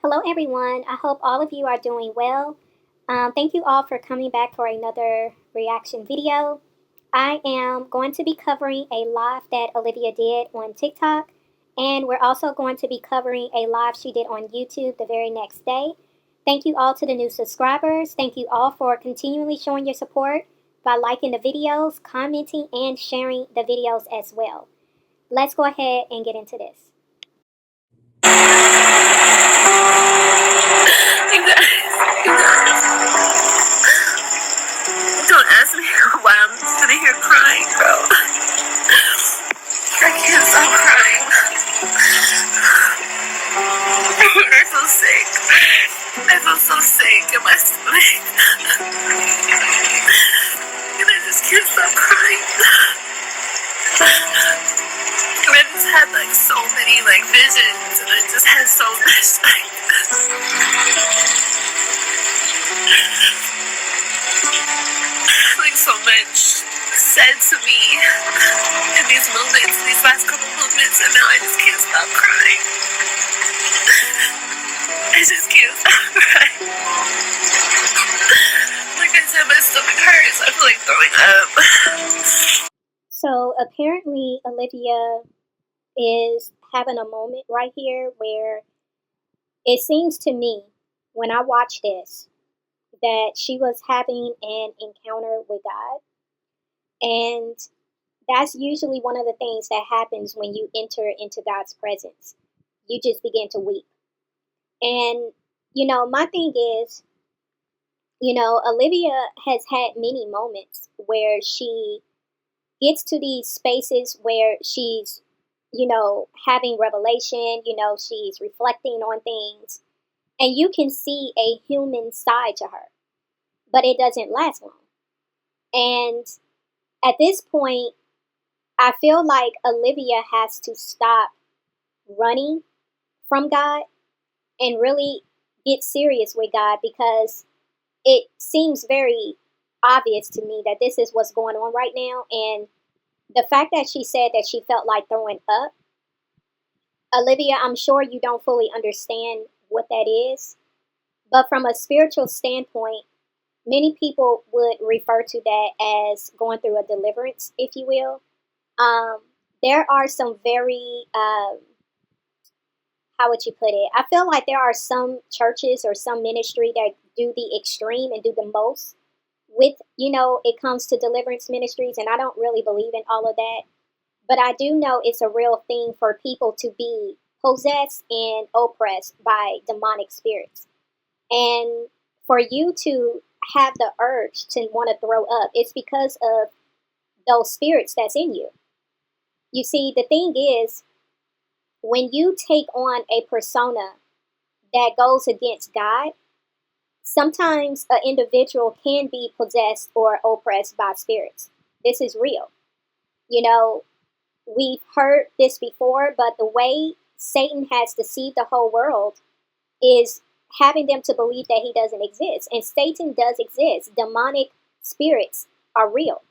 Hello, everyone. I hope all of you are doing well. Thank you all for coming back for another reaction video. I am going to be covering a live that Olivia did on TikTok, and we're also going to be covering a live she did on YouTube the very next day. Thank you all to the new subscribers. Thank you all for continually showing your support by liking the videos, commenting, and sharing the videos as well. Let's go ahead and get into this. Don't ask me why I'm sitting here crying, bro. I can't stop crying. I feel sick. I feel so sick in my stomach. And I just can't stop crying. And I just had so many visions, and I just had so much so much said to me in these moments, these last couple moments, and now I just can't stop crying. I just can't stop crying. Like I said, my stomach hurts. I feel like throwing up. So apparently Olivia is having a moment right here where it seems to me, when I watch this, that she was having an encounter with God. And that's usually one of the things that happens when you enter into God's presence. You just begin to weep. And, my thing is, Olivia has had many moments where she gets to these spaces where she's, having revelation, she's reflecting on things. And you can see a human side to her, but it doesn't last long. And at this point, I feel like Olivia has to stop running from God and really get serious with God, because it seems very obvious to me that this is what's going on right now. And the fact that she said that she felt like throwing up, Olivia, I'm sure you don't fully understand what that is. But from a spiritual standpoint, many people would refer to that as going through a deliverance, if you will. There are some very, how would you put it? I feel like there are some churches or some ministry that do the extreme and do the most with, it comes to deliverance ministries. And I don't really believe in all of that. But I do know it's a real thing for people to be possessed and oppressed by demonic spirits. And for you to have the urge to want to throw up, it's because of those spirits that's in you. You see, the thing is, when you take on a persona that goes against God, sometimes an individual can be possessed or oppressed by spirits. This is real. We've heard this before, but the way Satan has deceived the whole world is having them to believe that he doesn't exist. And Satan does exist. Demonic spirits are real.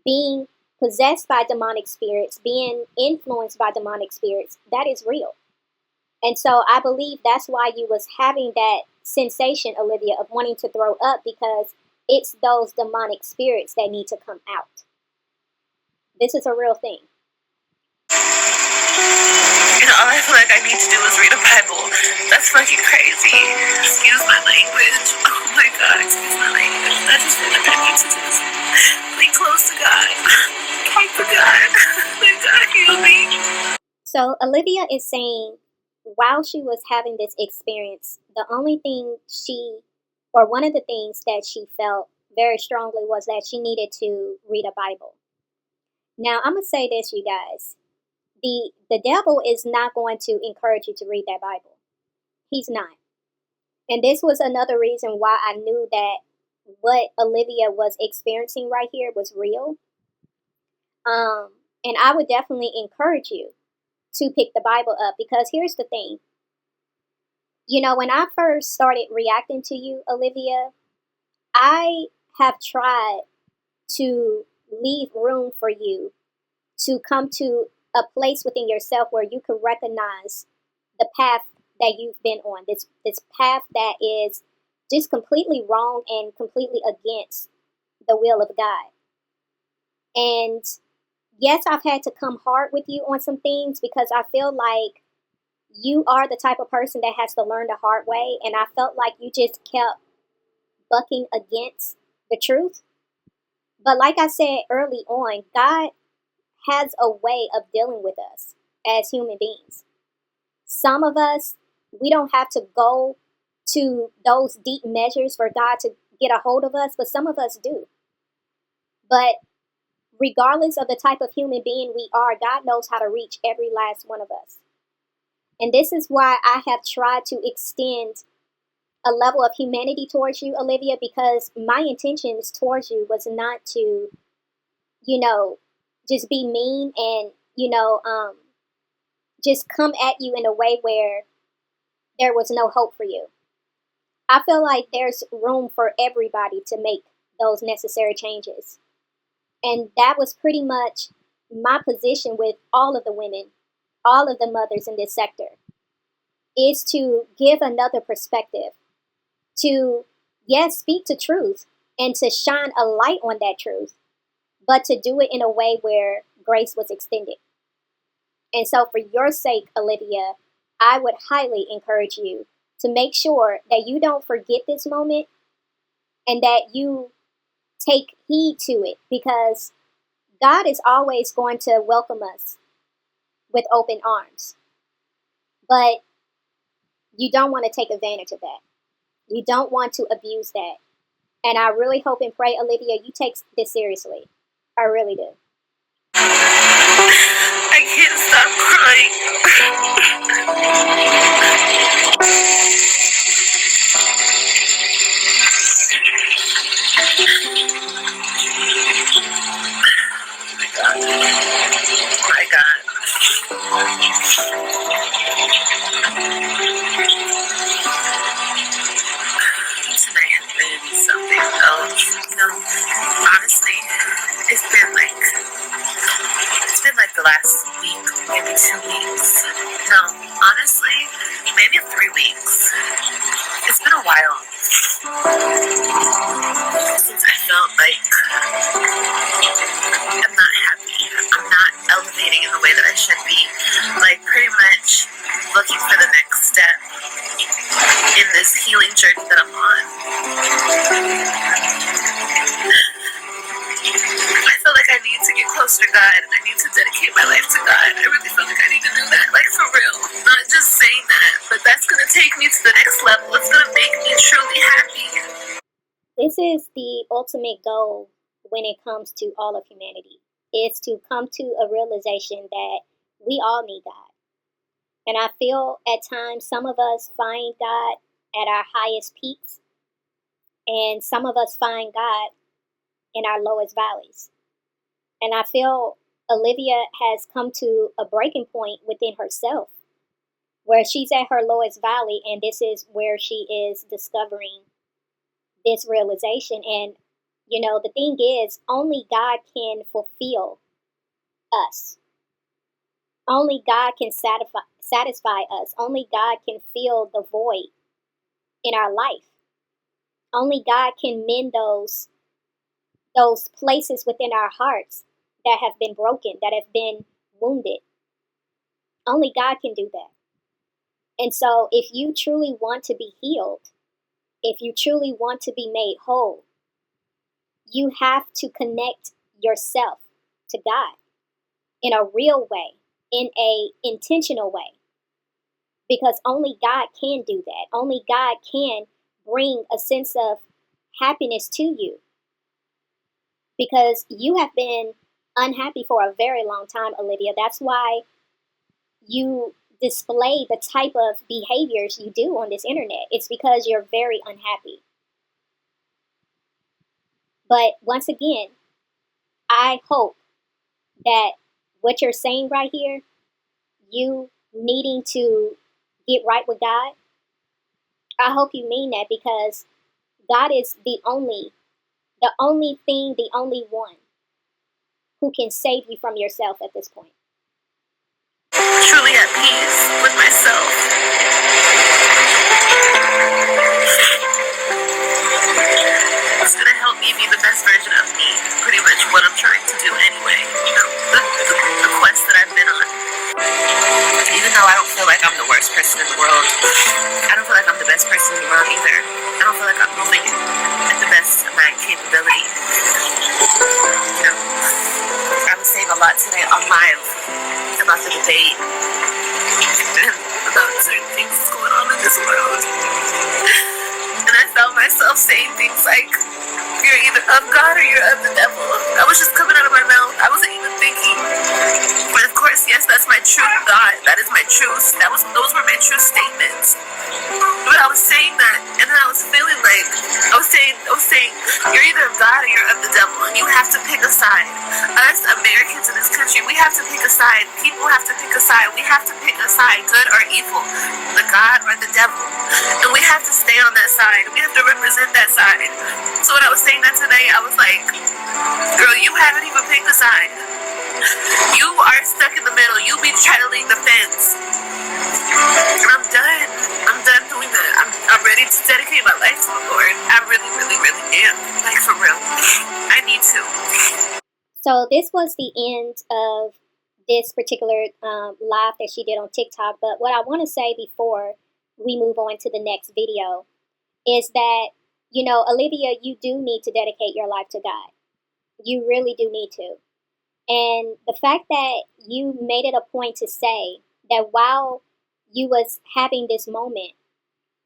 Being possessed by demonic spirits, being influenced by demonic spirits, that is real. And so I believe that's why you was having that sensation, Olivia, of wanting to throw up, because it's those demonic spirits that need to come out. This is a real thing. All I feel like I need to do is read a Bible. That's fucking crazy. Excuse my language. Oh my God, excuse my language. I just feel like I need to just be close to God. Talk to God. Let God heal me. So Olivia is saying, while she was having this experience, the only thing one of the things that she felt very strongly was that she needed to read a Bible. Now, I'm going to say this, you guys. The devil is not going to encourage you to read that Bible. He's not. And this was another reason why I knew that what Olivia was experiencing right here was real. And I would definitely encourage you to pick the Bible up, because here's the thing. When I first started reacting to you, Olivia, I have tried to leave room for you to come to a place within yourself where you can recognize the path that you've been on, this path that is just completely wrong and completely against the will of God. And yes, I've had to come hard with you on some things because I feel like you are the type of person that has to learn the hard way. And I felt like you just kept bucking against the truth. But like I said early on, God has a way of dealing with us as human beings. Some of us, we don't have to go to those deep measures for God to get a hold of us, but some of us do. But regardless of the type of human being we are, God knows how to reach every last one of us. And this is why I have tried to extend a level of humanity towards you, Olivia, because my intentions towards you was not to, you know, just be mean and, just come at you in a way where there was no hope for you. I feel like there's room for everybody to make those necessary changes. And that was pretty much my position with all of the women, all of the mothers in this sector, is to give another perspective, to, yes, speak the truth and to shine a light on that truth, but to do it in a way where grace was extended. And so, for your sake, Olivia, I would highly encourage you to make sure that you don't forget this moment and that you take heed to it, because God is always going to welcome us with open arms. But you don't want to take advantage of that. You don't want to abuse that. And I really hope and pray, Olivia, you take this seriously. I really do. I can't stop crying. Oh my God. Tonight has been something else. Honestly, it's been like the last week, maybe 2 weeks. No, honestly, maybe 3 weeks. It's been a while since I felt like I'm not happy. I'm not elevating in the way that I should be. Like, pretty much looking for the next step in this healing journey that I'm on. I feel like I need to get closer to God, and I need to dedicate my life to God. I really feel like I need to do that, like, for real. Not just saying that, but that's going to take me to the next level. It's going to make me truly happy. This is the ultimate goal when it comes to all of humanity. It's to come to a realization that we all need God. And I feel at times some of us find God at our highest peaks, and some of us find God in our lowest valleys. And I feel Olivia has come to a breaking point within herself where she's at her lowest valley, and this is where she is discovering this realization. And, the thing is, only God can fulfill us. Only God can satisfy us. Only God can fill the void in our life. Only God can mend those places within our hearts that have been broken, that have been wounded. Only God can do that. And so if you truly want to be healed, if you truly want to be made whole, you have to connect yourself to God in a real way, in a intentional way. Because only God can do that. Only God can bring a sense of happiness to you. Because you have been unhappy for a very long time, Olivia. That's why you display the type of behaviors you do on this internet. It's because you're very unhappy. But once again, I hope that what you're saying right here, you needing to get right with God, I hope you mean that, because God is the only thing, the only one who can save you from yourself at this point. Truly at peace with myself. feel like I'm the worst person in the world. I don't feel like I'm the best person in the world either. I don't feel like I'm moving at the best of my capability. You know, I was saying a lot today on live about the debate and about certain things that's going on in this world. And I found myself saying things like, you're either of God or you're of the devil. That was just coming out of my mouth. I wasn't even thinking. But of course, yes, that's my true thought. That is my truth. Those were my true statements. But I was saying that, and then I was feeling like I was saying, you're either of God or you're of the devil, and you have to pick a side. Us Americans in this country, we have to pick a side. People have to pick a side. We have to pick a side, good or evil, the God or the devil, and we have to stay on that side. We have to represent that side. So when I was saying that today, I was like, girl, you haven't even picked a side. You are stuck in the middle. You be straddling the fence. And I'm done. I'm done doing that. I'm ready to dedicate my life to the Lord. I really, really, really am. Like, for real. I need to. So this was the end of this particular live that she did on TikTok. But what I want to say before we move on to the next video is that, you know, Olivia, you do need to dedicate your life to God. You really do need to. And the fact that you made it a point to say that while you was having this moment,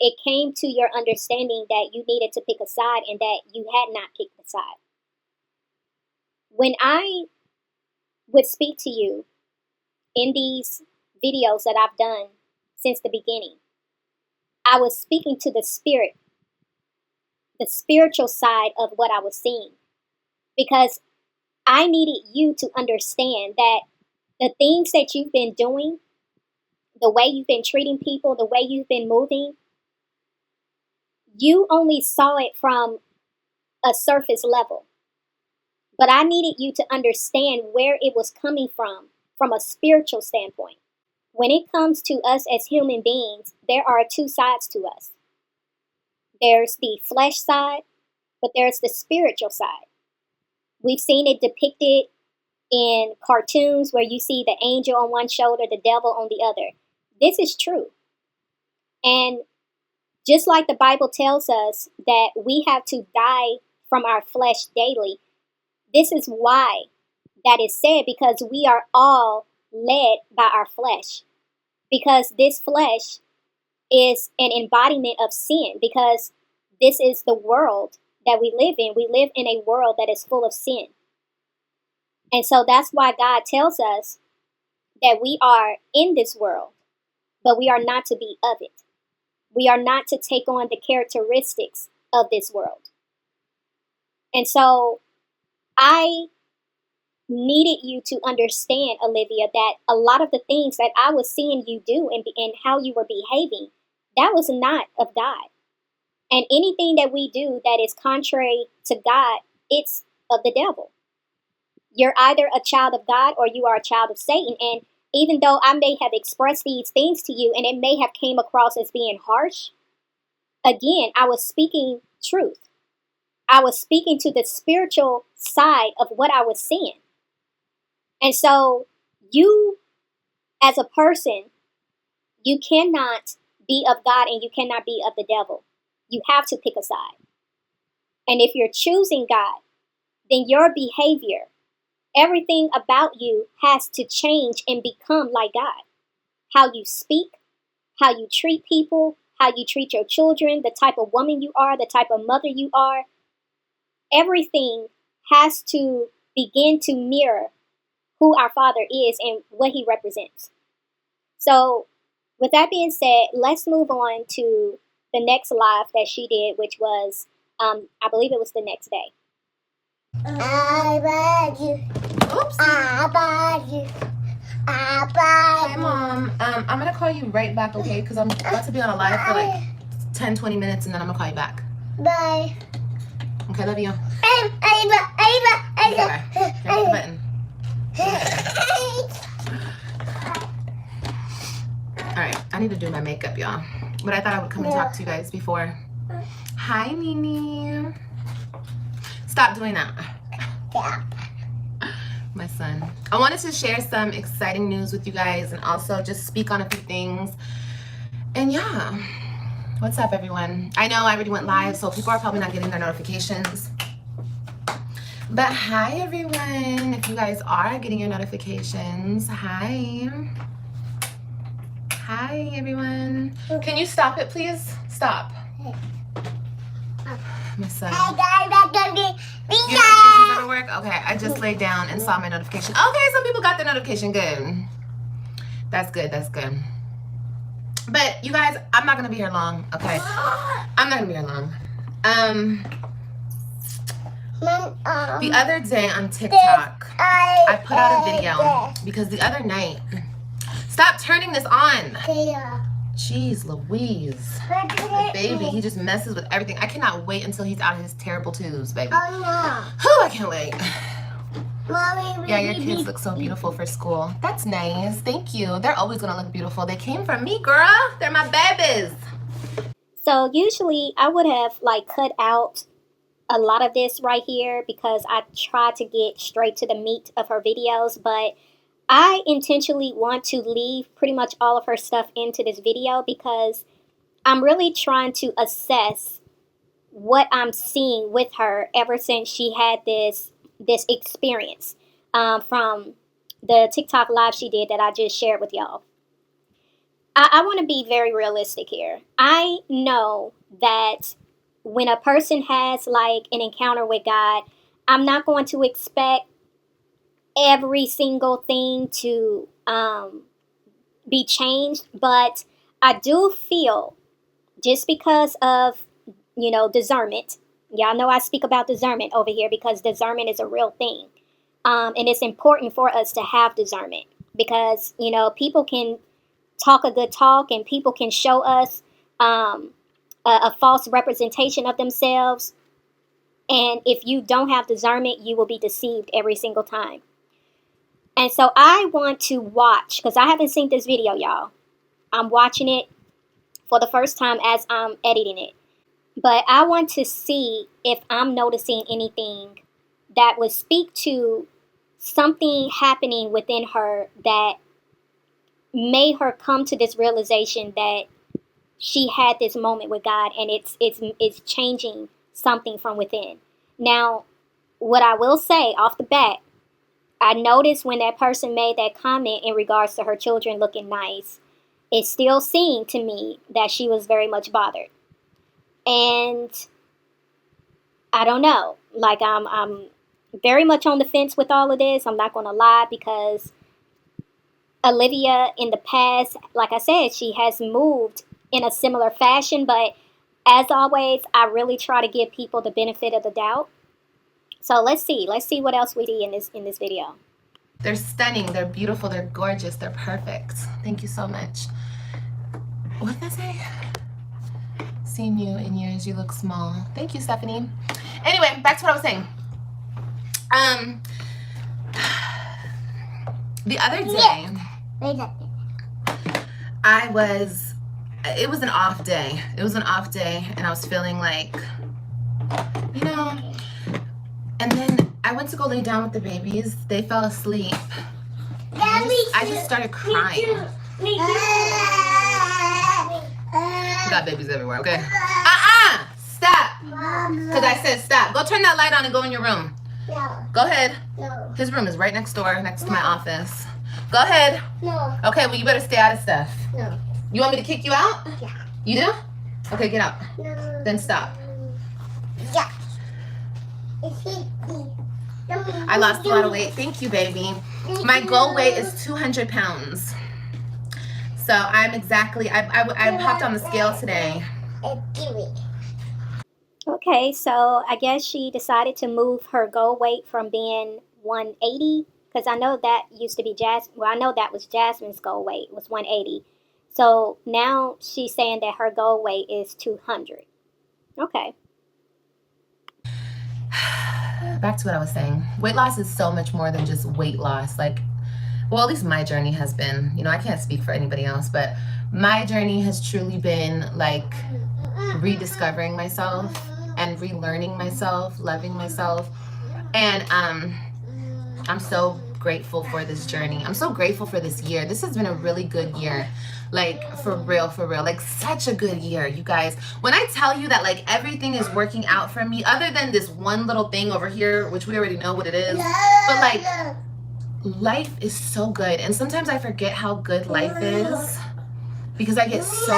it came to your understanding that you needed to pick a side and that you had not picked a side. When I would speak to you in these videos that I've done since the beginning, I was speaking to the spirit, the spiritual side of what I was seeing, because I needed you to understand that the things that you've been doing, the way you've been treating people, the way you've been moving, you only saw it from a surface level. But I needed you to understand where it was coming from a spiritual standpoint. When it comes to us as human beings, there are two sides to us. There's the flesh side, but there's the spiritual side. We've seen it depicted in cartoons where you see the angel on one shoulder, the devil on the other. This is true. And just like the Bible tells us that we have to die from our flesh daily, this is why that is said, because we are all led by our flesh. Because this flesh is an embodiment of sin, because this is the world that we live in. We live in a world that is full of sin. And so that's why God tells us that we are in this world, but we are not to be of it. We are not to take on the characteristics of this world. And so I needed you to understand, Olivia, that a lot of the things that I was seeing you do and how you were behaving, that was not of God. And anything that we do that is contrary to God, it's of the devil. You're either a child of God or you are a child of Satan. And even though I may have expressed these things to you and it may have came across as being harsh, again, I was speaking truth. I was speaking to the spiritual side of what I was seeing. And so you, as a person, you cannot be of God and you cannot be of the devil. You have to pick a side. And if you're choosing God, then your behavior, everything about you has to change and become like God. How you speak, how you treat people, how you treat your children, the type of woman you are, the type of mother you are. Everything has to begin to mirror who our Father is and what He represents. So, with that being said, let's move on to the next live that she did, which was, I believe it was the next day. I love you. Oops. I love you. I love Hey, you. Mom. I'm going to call you right back, okay? Because I'm about to be on a live for like 10, 20 minutes, and then I'm going to call you back. Bye. Okay, love you. Bye. Okay, bye. Hit the button. Alright, I need to do my makeup, y'all. But I thought I would come and talk to you guys before. Hi, Mimi. Stop doing that. my son. I wanted to share some exciting news with you guys and also just speak on a few things. And yeah, what's up, everyone? I know I already went live, so people are probably not getting their notifications. But hi, everyone. If you guys are getting your notifications, hi. Hi, everyone. Can you stop it, please? Stop. My son. Your notifications never work? Okay, I just laid down and saw my notification. Okay, some people got the notification. Good. That's good. That's good. But you guys, I'm not gonna be here long. Okay, I'm not gonna be here long. The other day on TikTok, I put out a video because the other night. Stop turning this on. Jeez Louise. My baby, he just messes with everything. I cannot wait until he's out of his terrible tubes, baby. Oh, no. Whew, I can't wait. Mommy, yeah, your kids look so beautiful for school. That's nice. Thank you. They're always going to look beautiful. They came from me, girl. They're my babies. So usually I would have like cut out a lot of this right here because I try to get straight to the meat of her videos, but I intentionally want to leave pretty much all of her stuff into this video because I'm really trying to assess what I'm seeing with her ever since she had this experience from the TikTok live she did that I just shared with y'all. I want to be very realistic here. I know that when a person has like an encounter with God, I'm not going to expect every single thing to be changed, but I do feel just because of, you know, discernment. Y'all know I speak about discernment over here because discernment is a real thing. And it's important for us to have discernment because, you know, people can talk a good talk and people can show us a false representation of themselves. And if you don't have discernment, you will be deceived every single time. And so I want to watch, because I haven't seen this video, y'all. I'm watching it for the first time as I'm editing it. But I want to see if I'm noticing anything that would speak to something happening within her that made her come to this realization that she had this moment with God and it's changing something from within. Now, what I will say off the bat, I noticed when that person made that comment in regards to her children looking nice, it still seemed to me that she was very much bothered. And I don't know, like I'm very much on the fence with all of this. I'm not going to lie because Olivia in the past, like I said, she has moved in a similar fashion, but as always, I really try to give people the benefit of the doubt. So let's see what else we see in this video. They're stunning, they're beautiful, they're gorgeous, they're perfect. Thank you so much. What did I say? Seen you in years, you look small. Thank you, Stephanie. Anyway, back to what I was saying. The other day, it was an off day. It was an off day, and I was feeling like, you know, and then I went to go lay down with the babies. They fell asleep. I just started crying. We got babies everywhere, okay? Stop. Because I said stop. Go turn that light on and go in your room. No. Go ahead. No. His room is right next door, next to my office. Go ahead. No. Okay, well, you better stay out of stuff. No. You want me to kick you out? Yeah. You do? Okay, get out. No. Then stop. Yeah. I lost a lot of weight. Thank you, baby. My goal weight is 200 pounds. So I'm exactly, I hopped on the scale today. Okay, so I guess she decided to move her goal weight from being 180, because I know that used to be I know that was Jasmine's goal weight, was 180. So now she's saying that her goal weight is 200. Okay. Back to what I was saying. Weight loss is so much more than just weight loss. Like, well, at least my journey has been, you know, I can't speak for anybody else, but my journey has truly been like rediscovering myself and relearning myself, loving myself. And I'm so grateful for this journey. I'm so grateful for this year. This has been a really good year. Like, for real, for real. Like, such a good year, you guys. When I tell you that, like, everything is working out for me, other than this one little thing over here, which we already know what it is, but, like, life is so good. And sometimes I forget how good life is because I get so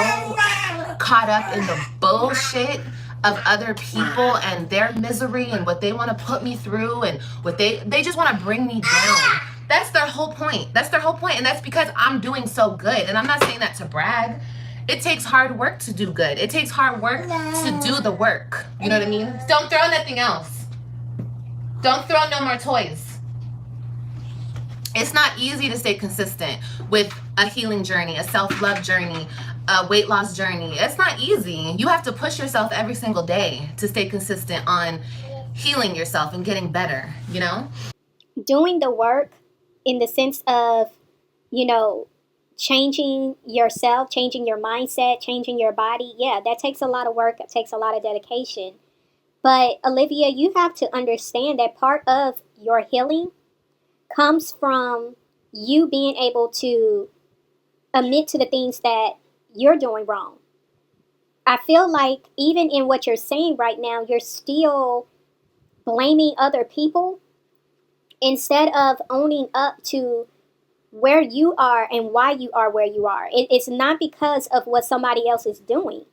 caught up in the bullshit of other people and their misery and what they want to put me through and what they just want to bring me down. That's their whole point. That's their whole point. And that's because I'm doing so good. And I'm not saying that to brag. It takes hard work to do good. It takes hard work to do the work. You know what I mean? Don't throw nothing else. Don't throw no more toys. It's not easy to stay consistent with a healing journey, a self-love journey, a weight loss journey. It's not easy. You have to push yourself every single day to stay consistent on healing yourself and getting better, you know? Doing the work in the sense of, you know, changing yourself, changing your mindset, changing your body, yeah, that takes a lot of work. It takes a lot of dedication. But Olivia, you have to understand that part of your healing comes from you being able to admit to the things that you're doing wrong. I feel like even in what you're saying right now, you're still blaming other people instead of owning up to where you are and why you are where you are. It's not because of what somebody else is doing,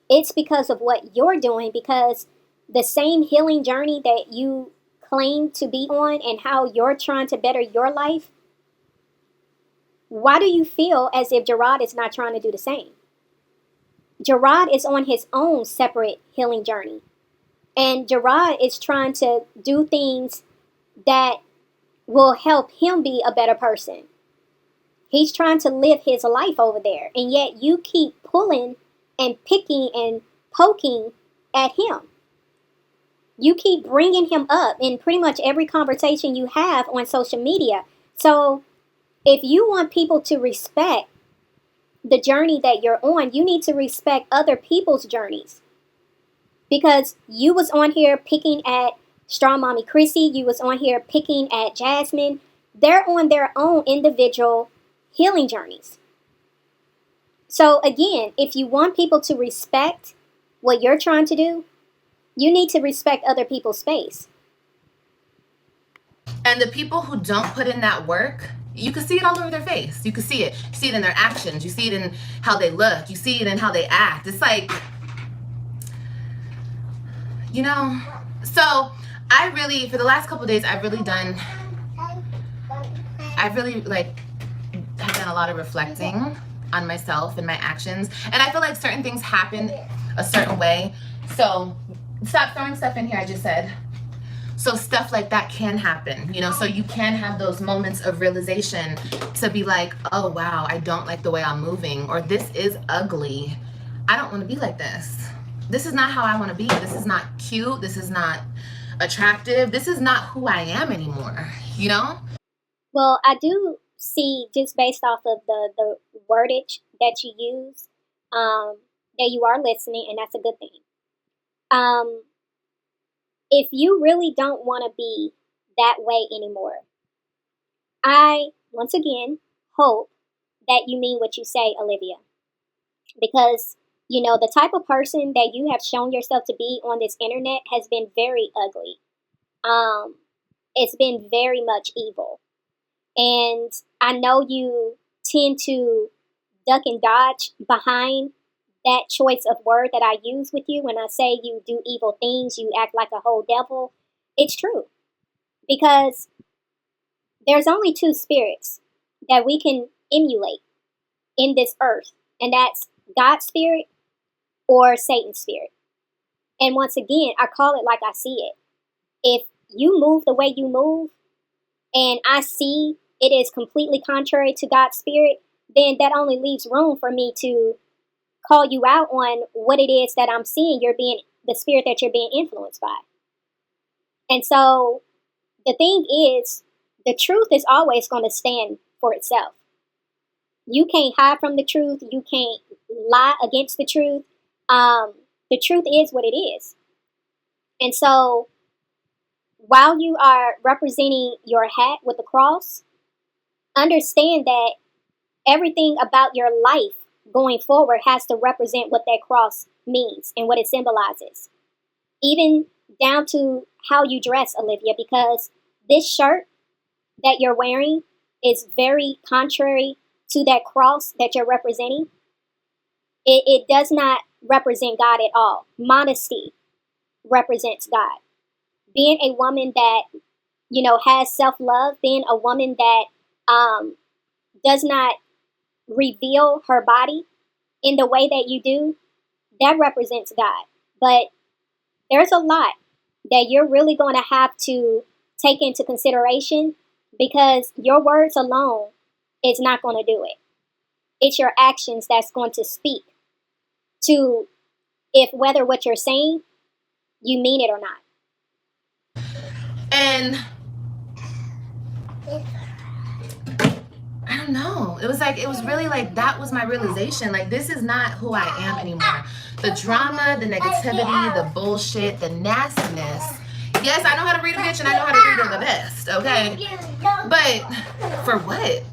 it's because of what you're doing, because the same healing journey that you claim to be on and how you're trying to better your life, why do you feel as if Gerard is not trying to do the same? Gerard is on his own separate healing journey. And Gerard is trying to do things that will help him be a better person. He's trying to live his life over there. And yet you keep pulling and picking and poking at him. You keep bringing him up in pretty much every conversation you have on social media. So if you want people to respect the journey that you're on, you need to respect other people's journeys. Because you was on here picking at Strong Mommy Chrissy, you was on here picking at Jasmine. They're on their own individual healing journeys. So again, if you want people to respect what you're trying to do, you need to respect other people's space. And the people who don't put in that work, you can see it all over their face. You can see it. You see it in their actions. You see it in how they look. You see it in how they act. It's like, you know, so I really, for the last couple of days, I've really like have done a lot of reflecting on myself and my actions. And I feel like certain things happen a certain way. So stop throwing stuff in here, I just said. So stuff like that can happen, you know, so you can have those moments of realization to be like, oh, wow, I don't like the way I'm moving, or this is ugly. I don't want to be like this. This is not how I want to be. This is not cute. This is not attractive. This is not who I am anymore, you know? Well, I do see, just based off of the wordage that you use, that you are listening, and that's a good thing. If you really don't want to be that way anymore, I, once again, hope that you mean what you say, Olivia. Because, you know, the type of person that you have shown yourself to be on this internet has been very ugly. It's been very much evil. And I know you tend to duck and dodge behind that choice of word that I use with you when I say you do evil things, you act like a whole devil. It's true. Because there's only two spirits that we can emulate in this earth, and that's God's spirit or Satan's spirit. And once again, I call it like I see it. If you move the way you move, and I see it is completely contrary to God's spirit, then that only leaves room for me to call you out on what it is that I'm seeing you're being, the spirit that you're being influenced by. And so the thing is, the truth is always going to stand for itself. You can't hide from the truth. You can't lie against the truth. The truth is what it is. And so while you are representing your hat with the cross, understand that everything about your life going forward has to represent what that cross means and what it symbolizes. Even down to how you dress, Olivia, because this shirt that you're wearing is very contrary to that cross that you're representing. It does not represent God at all. Modesty represents God. Being a woman that, has self love, being a woman that does not reveal her body in the way that you do, that represents God. But there's a lot that you're really going to have to take into consideration because your words alone is not going to do it. It's your actions that's going to speak to if whether what you're saying, you mean it or not. And I don't know. It was really like that was my realization. Like, this is not who I am anymore. The drama, the negativity, the bullshit, the nastiness. Yes, I know how to read a bitch and I know how to read her the best, okay? But for what?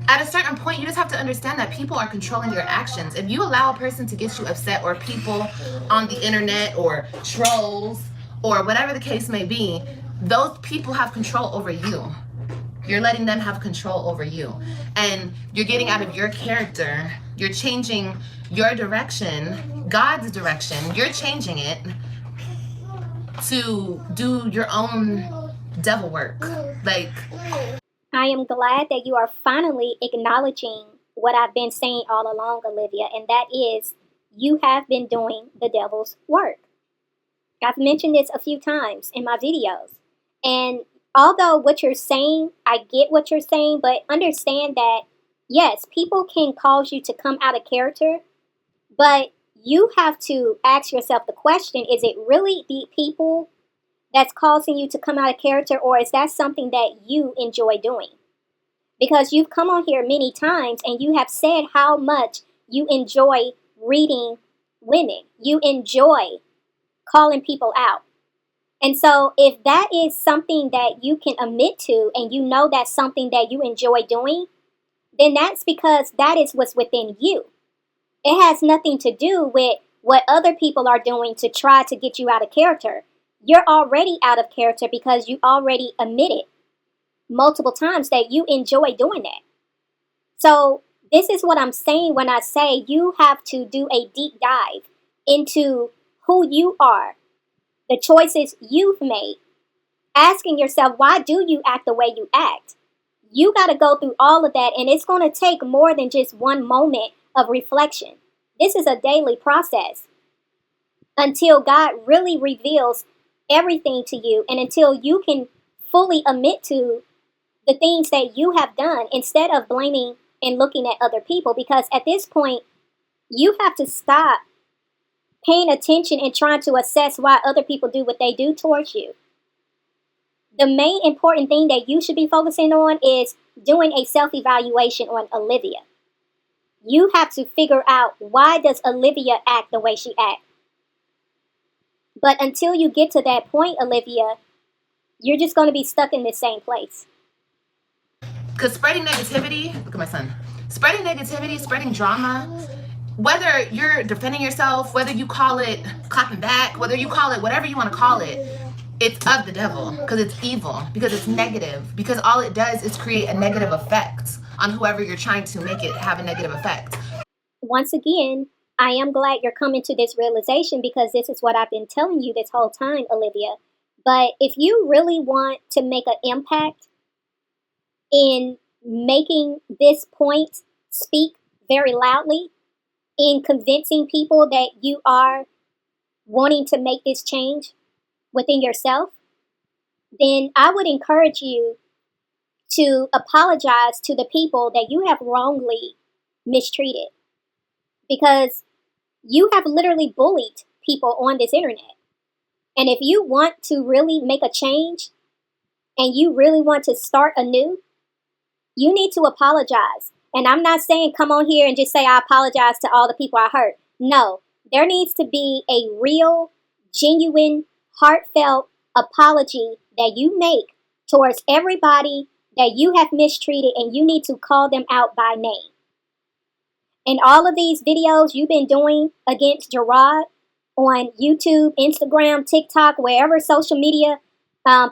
At a certain point, you just have to understand that people are controlling your actions. If you allow a person to get you upset, or people on the internet, or trolls, or whatever the case may be, those people have control over you. You're letting them have control over you. And you're getting out of your character. You're changing your direction, God's direction. You're changing it to do your own devil work. Like, I am glad that you are finally acknowledging what I've been saying all along, Olivia, and that is you have been doing the devil's work. I've mentioned this a few times in my videos. And although what you're saying, I get what you're saying, but understand that, yes, people can cause you to come out of character, but you have to ask yourself the question, is it really the people that's causing you to come out of character, or is that something that you enjoy doing? Because you've come on here many times and you have said how much you enjoy reading women. You enjoy calling people out. And so if that is something that you can admit to and you know that's something that you enjoy doing, then that's because that is what's within you. It has nothing to do with what other people are doing to try to get you out of character. You're already out of character because you already admitted multiple times that you enjoy doing that. So this is what I'm saying when I say you have to do a deep dive into who you are, the choices you've made, asking yourself, why do you act the way you act? You got to go through all of that, and it's going to take more than just one moment of reflection. This is a daily process until God really reveals everything to you and until you can fully admit to the things that you have done instead of blaming and looking at other people. Because at this point, you have to stop paying attention and trying to assess why other people do what they do towards you. The main important thing that you should be focusing on is doing a self-evaluation on Olivia. You have to figure out, why does Olivia act the way she acts? But until you get to that point, Olivia, you're just going to be stuck in the same place. Because spreading negativity, look at my son, spreading negativity, spreading drama, whether you're defending yourself, whether you call it clapping back, whether you call it whatever you want to call it, it's of the devil, because it's evil, because it's negative, because all it does is create a negative effect on whoever you're trying to make it have a negative effect. Once again, I am glad you're coming to this realization, because this is what I've been telling you this whole time, Olivia. But if you really want to make an impact in making this point speak very loudly, in convincing people that you are wanting to make this change within yourself, then I would encourage you to apologize to the people that you have wrongly mistreated. Because you have literally bullied people on this internet. And if you want to really make a change and you really want to start anew, you need to apologize. And I'm not saying come on here and just say I apologize to all the people I hurt. No, there needs to be a real, genuine, heartfelt apology that you make towards everybody that you have mistreated, and you need to call them out by name. And all of these videos you've been doing against Gerard on YouTube, Instagram, TikTok, wherever social media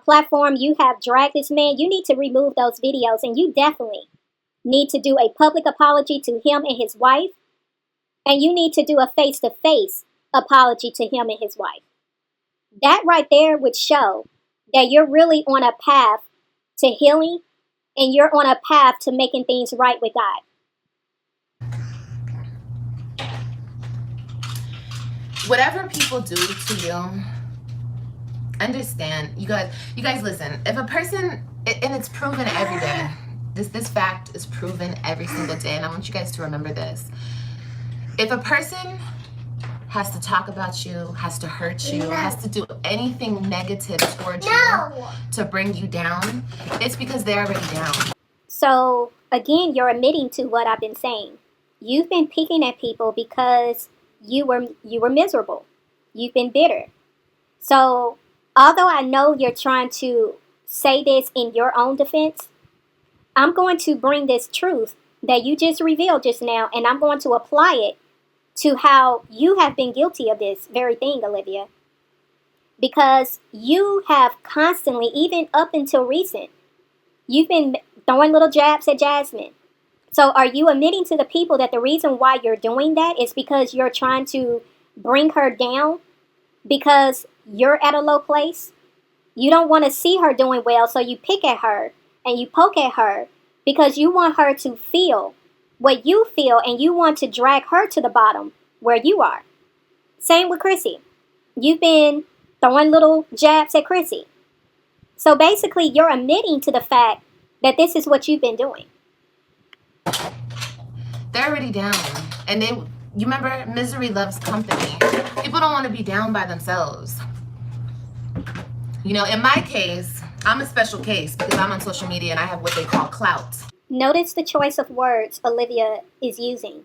platform you have dragged this man, you need to remove those videos, and you definitely need to do a public apology to him and his wife, and you need to do a face-to-face apology to him and his wife. That right there would show that you're really on a path to healing, and you're on a path to making things right with God. Whatever people do to you, understand, you guys listen. If a person, and it's proven every day, this fact is proven every single day, and I want you guys to remember this. If a person has to talk about you, has to hurt you, has to do anything negative towards you to bring you down, it's because they're already down. So again, you're admitting to what I've been saying. You've been picking at people because you were miserable. You've been bitter. So although I know you're trying to say this in your own defense, I'm going to bring this truth that you just revealed just now, and I'm going to apply it to how you have been guilty of this very thing, Olivia. Because you have constantly, even up until recent, you've been throwing little jabs at Jasmine. So are you admitting to the people that the reason why you're doing that is because you're trying to bring her down because you're at a low place? You don't want to see her doing well, so you pick at her and you poke at her because you want her to feel what you feel, and you want to drag her to the bottom where you are. Same with Chrissy. You've been throwing little jabs at Chrissy. So basically, you're admitting to the fact that this is what you've been doing. They're already down. And you remember, misery loves company. People don't want to be down by themselves. You know, in my case, I'm a special case because I'm on social media and I have what they call clout. Notice the choice of words Olivia is using.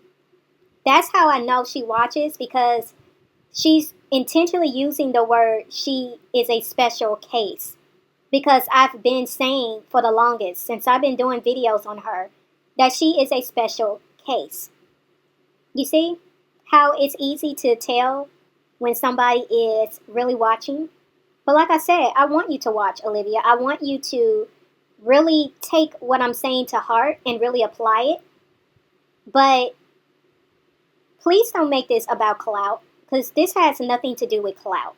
That's how I know she watches, because she's intentionally using the word she is a special case. Because I've been saying for the longest, since I've been doing videos on her, that she is a special case. You see how it's easy to tell when somebody is really watching? But like I said, I want you to watch, Olivia. I want you to really take what I'm saying to heart and really apply it. But please don't make this about clout, because this has nothing to do with clout.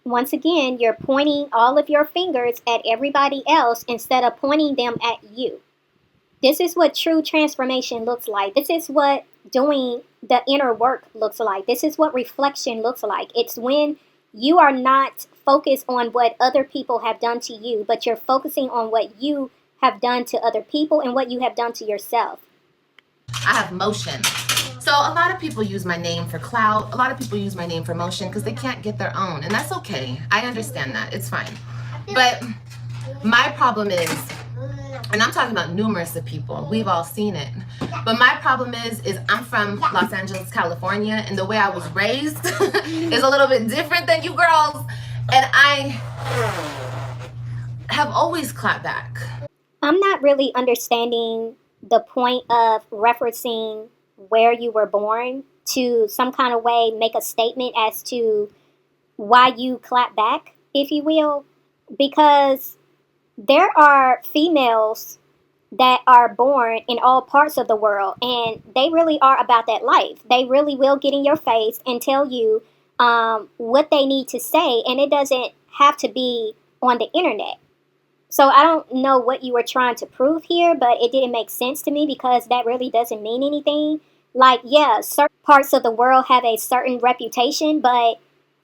Once again, you're pointing all of your fingers at everybody else instead of pointing them at you. This is what true transformation looks like. This is what doing the inner work looks like. This is what reflection looks like. It's when you are not focused on what other people have done to you, but you're focusing on what you have done to other people and what you have done to yourself. I have motion. So a lot of people use my name for clout. A lot of people use my name for motion because they can't get their own. And that's okay. I understand that. It's fine. But my problem is, and I'm talking about numerous of people, we've all seen it. But my problem is I'm from Los Angeles, California, and the way I was raised is a little bit different than you girls. And I have always clapped back. I'm not really understanding the point of referencing where you were born to some kind of way make a statement as to why you clap back, if you will, because there are females that are born in all parts of the world, and they really are about that life. They really will get in your face and tell you what they need to say, and it doesn't have to be on the internet. So I don't know what you were trying to prove here, but it didn't make sense to me because that really doesn't mean anything. Like, yeah, certain parts of the world have a certain reputation, but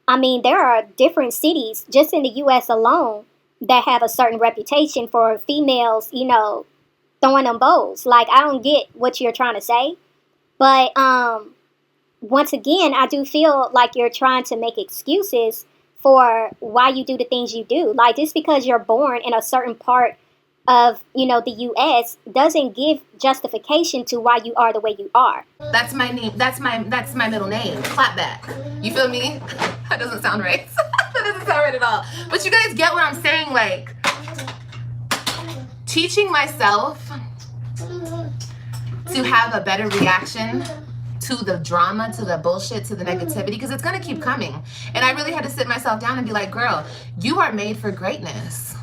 I mean, there are different cities just in the U.S. alone that have a certain reputation for females, you know, throwing them bowls. Like, I don't get what you're trying to say. But once again, I do feel like you're trying to make excuses for why you do the things you do. Like, just because you're born in a certain part of, you know, the U.S. doesn't give justification to why you are the way you are. That's my name. That's my middle name. Clapback. You feel me? That doesn't sound right. That doesn't sound right at all. But you guys get what I'm saying? Like, teaching myself to have a better reaction to the drama, to the bullshit, to the negativity, because it's going to keep coming. And I really had to sit myself down and be like, girl, you are made for greatness.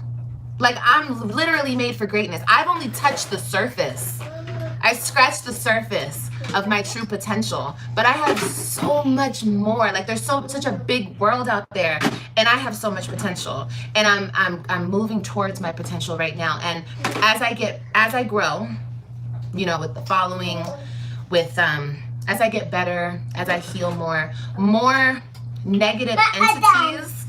Like, I'm literally made for greatness. I've only touched the surface. I scratched the surface of my true potential, but I have so much more. Like, there's such a big world out there, and I have so much potential, and I'm moving towards my potential right now. And as I grow, you know, with the following, with as I get better, as I heal more negative entities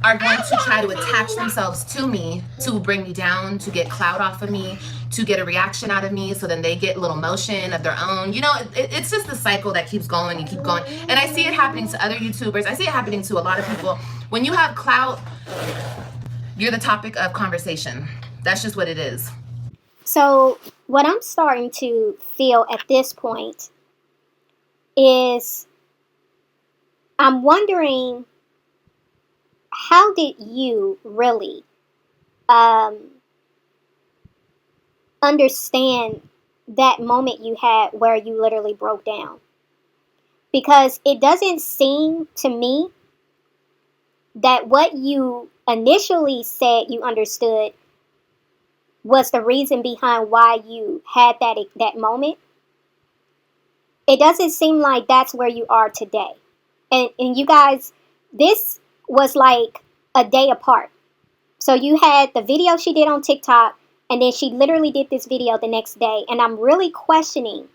are going to try to attach themselves to me, to bring me down, to get clout off of me, to get a reaction out of me, so then they get a little motion of their own. You know, it's just the cycle that keeps going and keep going. And I see it happening to other YouTubers. I see it happening to a lot of people. When you have clout, you're the topic of conversation. That's just what it is. So what I'm starting to feel at this point is I'm wondering, how did you really understand that moment you had where you literally broke down? Because it doesn't seem to me that what you initially said you understood was the reason behind why you had that moment. It doesn't seem like that's where you are today. And you guys, this was like a day apart. So you had the video she did on TikTok, and then she literally did this video the next day. And I'm really questioning,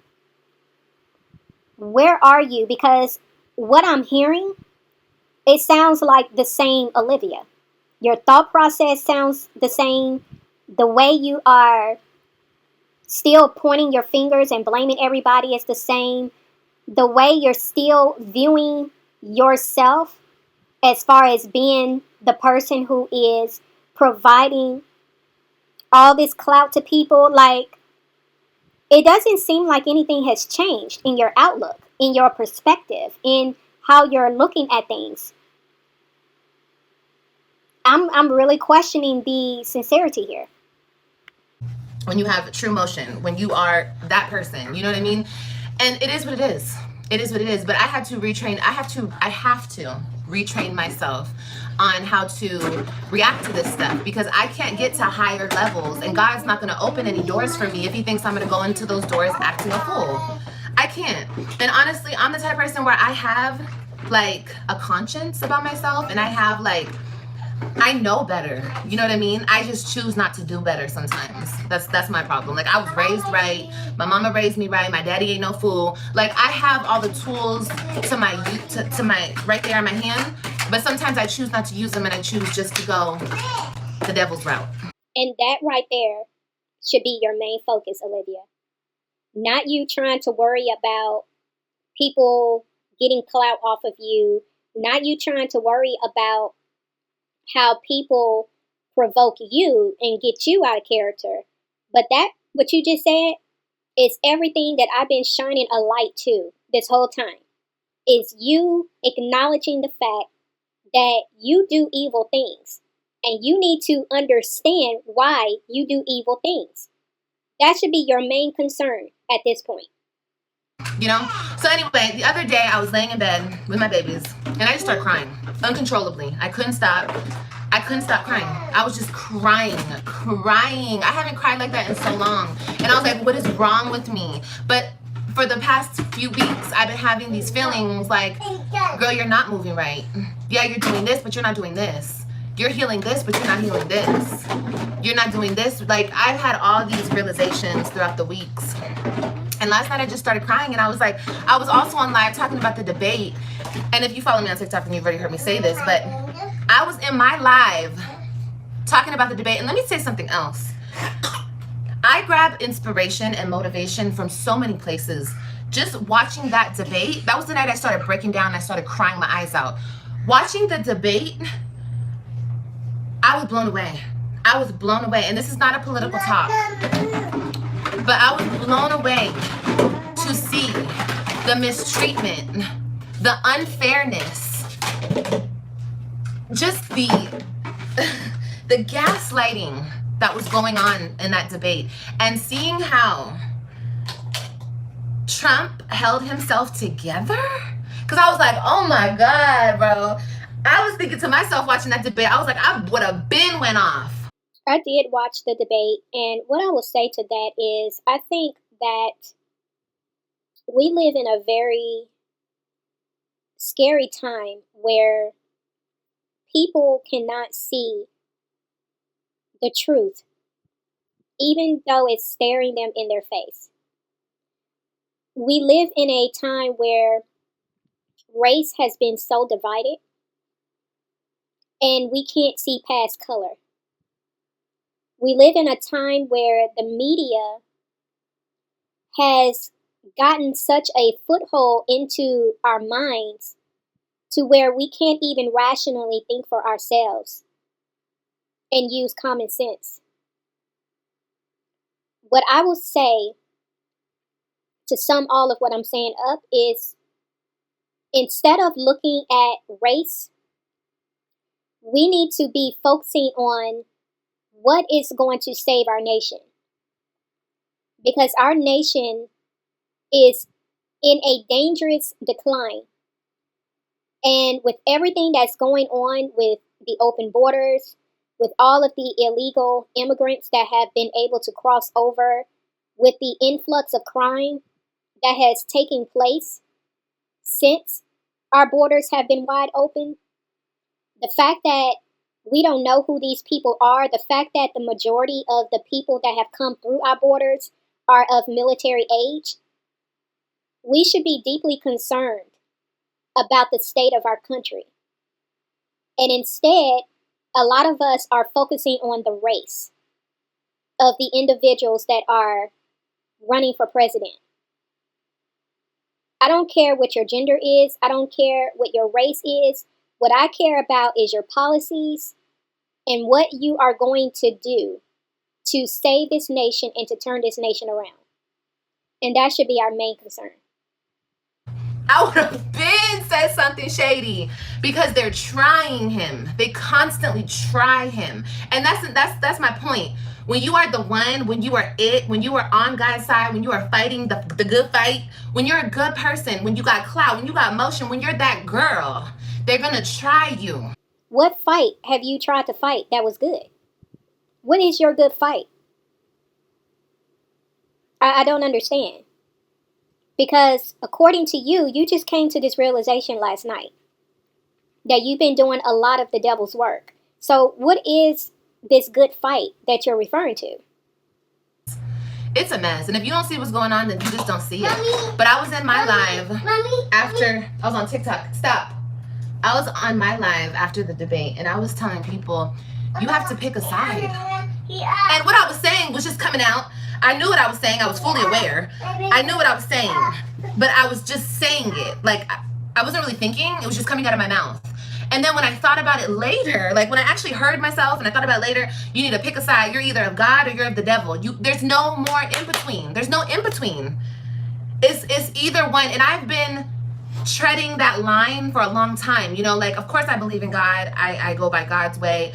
where are you? Because what I'm hearing, it sounds like the same Olivia. Your thought process sounds the same. The way you are still pointing your fingers and blaming everybody is the same. The way you're still viewing yourself as far as being the person who is providing all this clout to people, like, it doesn't seem like anything has changed in your outlook, in your perspective, in how you're looking at things. I'm really questioning the sincerity here. When you have true motion, when you are that person, you know what I mean? And it is what it is. It is what it is. But I had to retrain. I have to retrain myself on how to react to this stuff, because I can't get to higher levels, and God's not going to open any doors for me if he thinks I'm going to go into those doors acting a fool. I can't. And honestly, I'm the type of person where I have like a conscience about myself, and I have like, I know better. You know what I mean? I just choose not to do better sometimes. That's my problem. Like, I was raised right. My mama raised me right. My daddy ain't no fool. Like, I have all the tools to my right there in my hand, but sometimes I choose not to use them, and I choose just to go the devil's route. And that right there should be your main focus, Olivia. Not you trying to worry about people getting clout off of you. Not you trying to worry about how people provoke you and get you out of character. But that, what you just said, is everything that I've been shining a light to this whole time. Is you acknowledging the fact that you do evil things. And you need to understand why you do evil things. That should be your main concern at this point. You know? So anyway, the other day I was laying in bed with my babies, and I just started crying uncontrollably. I couldn't stop crying. I was just crying. I haven't cried like that in so long. And I was like, what is wrong with me? But for the past few weeks, I've been having these feelings like, girl, you're not moving right. Yeah, you're doing this, but you're not doing this. You're healing this, but you're not healing this. You're not doing this. Like, I've had all these realizations throughout the weeks. And last night I just started crying, and I was like, I was also on live talking about the debate. And if you follow me on TikTok, then you've already heard me say this, but I was in my live talking about the debate. And let me say something else. I grab inspiration and motivation from so many places. Just watching that debate, that was the night I started breaking down and I started crying my eyes out. Watching the debate, I was blown away. And this is not a political talk, but I was blown away to see the mistreatment, the unfairness just the gaslighting that was going on in that debate, and seeing how Trump held himself together, because I was like, oh my God, bro. I was thinking to myself watching that debate, I was like, I would have been went off. I did watch the debate, and what I will say to that is I think that we live in a very scary time where people cannot see the truth, even though it's staring them in their face. We live in a time where race has been so divided and we can't see past color. We live in a time where the media has gotten such a foothold into our minds to where we can't even rationally think for ourselves and use common sense. What I will say to sum all of what I'm saying up is instead of looking at race, we need to be focusing on what is going to save our nation. Because our nation is in a dangerous decline. And with everything that's going on with the open borders, with all of the illegal immigrants that have been able to cross over, with the influx of crime that has taken place since our borders have been wide open, the fact that we don't know who these people are, the fact that the majority of the people that have come through our borders are of military age, we should be deeply concerned about the state of our country. And instead, a lot of us are focusing on the race of the individuals that are running for president. I don't care what your gender is. I don't care what your race is. What I care about is your policies and what you are going to do to save this nation and to turn this nation around. And that should be our main concern. I would have been said something shady, because they're trying him. They constantly try him. And that's my point. When you are the one, when you are it, when you are on God's side, when you are fighting the good fight, when you're a good person, when you got clout, when you got emotion, when you're that girl, they're gonna try you. What fight have you tried to fight that was good? What is your good fight? I don't understand. Because according to you, you just came to this realization last night that you've been doing a lot of the devil's work. So what is this good fight that you're referring to? It's a mess. And if you don't see what's going on, then you just don't see it. Mommy, But I was in my live Mommy, after, I was on TikTok. Stop. I was on my live after the debate, and I was telling people, you have to pick a side. And what I was saying was just coming out. I knew what I was saying. I was fully aware. I knew what I was saying, but I was just saying it. Like, I wasn't really thinking. It was just coming out of my mouth. And then when I thought about it later, like when I actually heard myself and I thought about it later, you need to pick a side. You're either of God or you're of the devil. There's no more in between. There's no in between. It's either one. And I've been treading that line for a long time. You know, like, of course I believe in God. I go by God's way.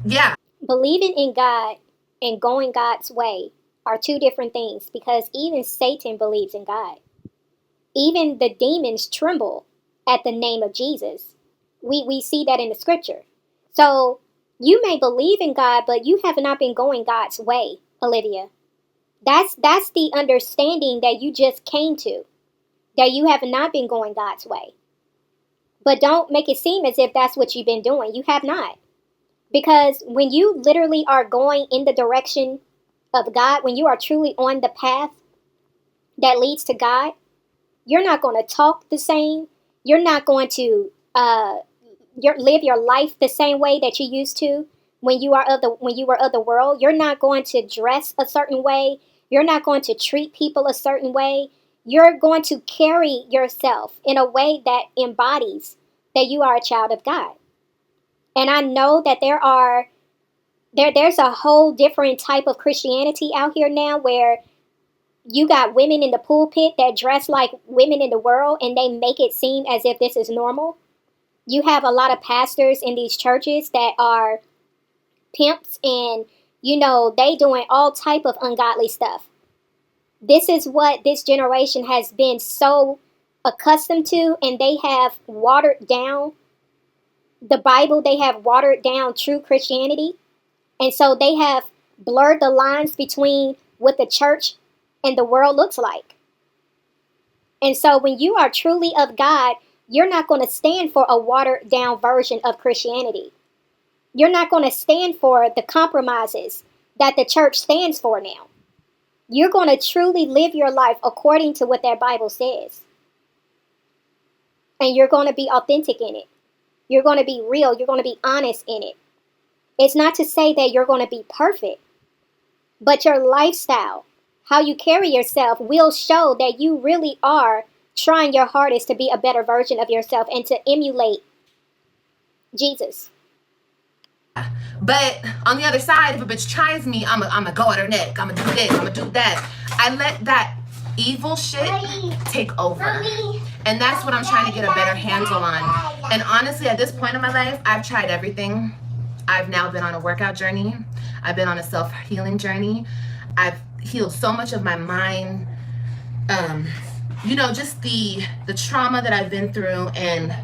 Yeah. Believing in God and going God's way are two different things because even Satan believes in God. Even the demons tremble at the name of Jesus. We see that in the scripture. So you may believe in God, but you have not been going God's way, Olivia. That's the understanding that you just came to, that you have not been going God's way. But don't make it seem as if that's what you've been doing. You have not. Because when you literally are going in the direction of God, when you are truly on the path that leads to God, you're not going to talk the same. You're not going to live your life the same way that you used to when you were of the world. You're not going to dress a certain way. You're not going to treat people a certain way. You're going to carry yourself in a way that embodies that you are a child of God. And I know that there's a whole different type of Christianity out here now where you got women in the pulpit that dress like women in the world and they make it seem as if this is normal. You have a lot of pastors in these churches that are pimps, and they doing all type of ungodly stuff. This is what this generation has been so accustomed to, and they have watered down the Bible. They have watered down true Christianity, and so they have blurred the lines between what the church and the world looks like. And so when you are truly of God, you're not going to stand for a watered down version of Christianity. You're not going to stand for the compromises that the church stands for now. You're going to truly live your life according to what that Bible says. And you're going to be authentic in it. You're going to be real. You're going to be honest in it. It's not to say that you're going to be perfect, but your lifestyle, how you carry yourself, will show that you really are trying your hardest to be a better version of yourself and to emulate Jesus. But on the other side, if a bitch tries me, I'm going to go at her neck. I'm going to do this. I'm going to do that. I let that evil shit take over. And that's what I'm trying to get a better handle on. And honestly, at this point in my life, I've tried everything. I've now been on a workout journey. I've been on a self-healing journey. I've healed so much of my mind. Just the trauma that I've been through and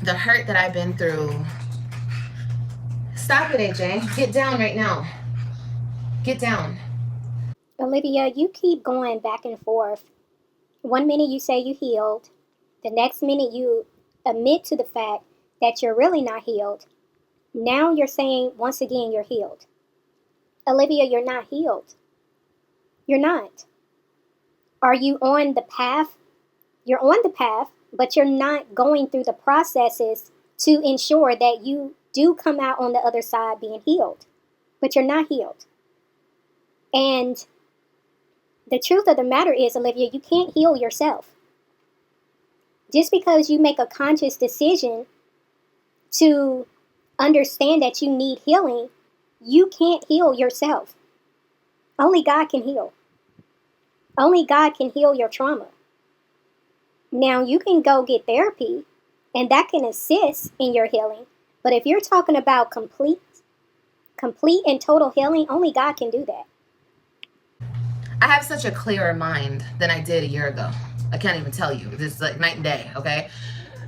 the hurt that I've been through. Stop it, AJ. Get down right now. Get down. Olivia, you keep going back and forth. One minute you say you healed. The next minute you admit to the fact that you're really not healed. Now you're saying once again you're healed. Olivia, you're not healed. You're not. Are you on the path? You're on the path, but you're not going through the processes to ensure that you do come out on the other side being healed. But you're not healed. And the truth of the matter is, Olivia, you can't heal yourself. Just because you make a conscious decision to understand that you need healing, you can't heal yourself. Only God can heal. Only God can heal your trauma. Now, you can go get therapy, and that can assist in your healing. But if you're talking about complete and total healing, only God can do that. I have such a clearer mind than I did a year ago. I can't even tell you. It's like night and day, okay?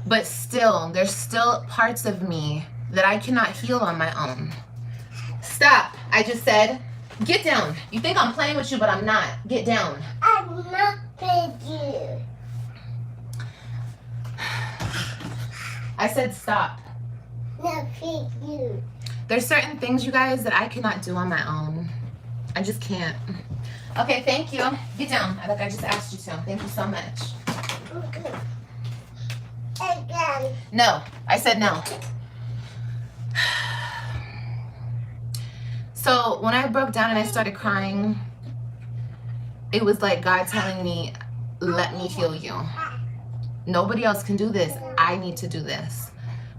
But still, there's still parts of me that I cannot heal on my own. Stop. I just said, get down. You think I'm playing with you, but I'm not. Get down. I'm not with you. I said stop. Not with you. There's certain things, you guys, that I cannot do on my own. I just can't. Okay, thank you. Get down. Like I just asked you to. Thank you so much. Okay. Again. No. I said no. So when I broke down and I started crying, it was like God telling me, let me heal you. Nobody else can do this. I need to do this.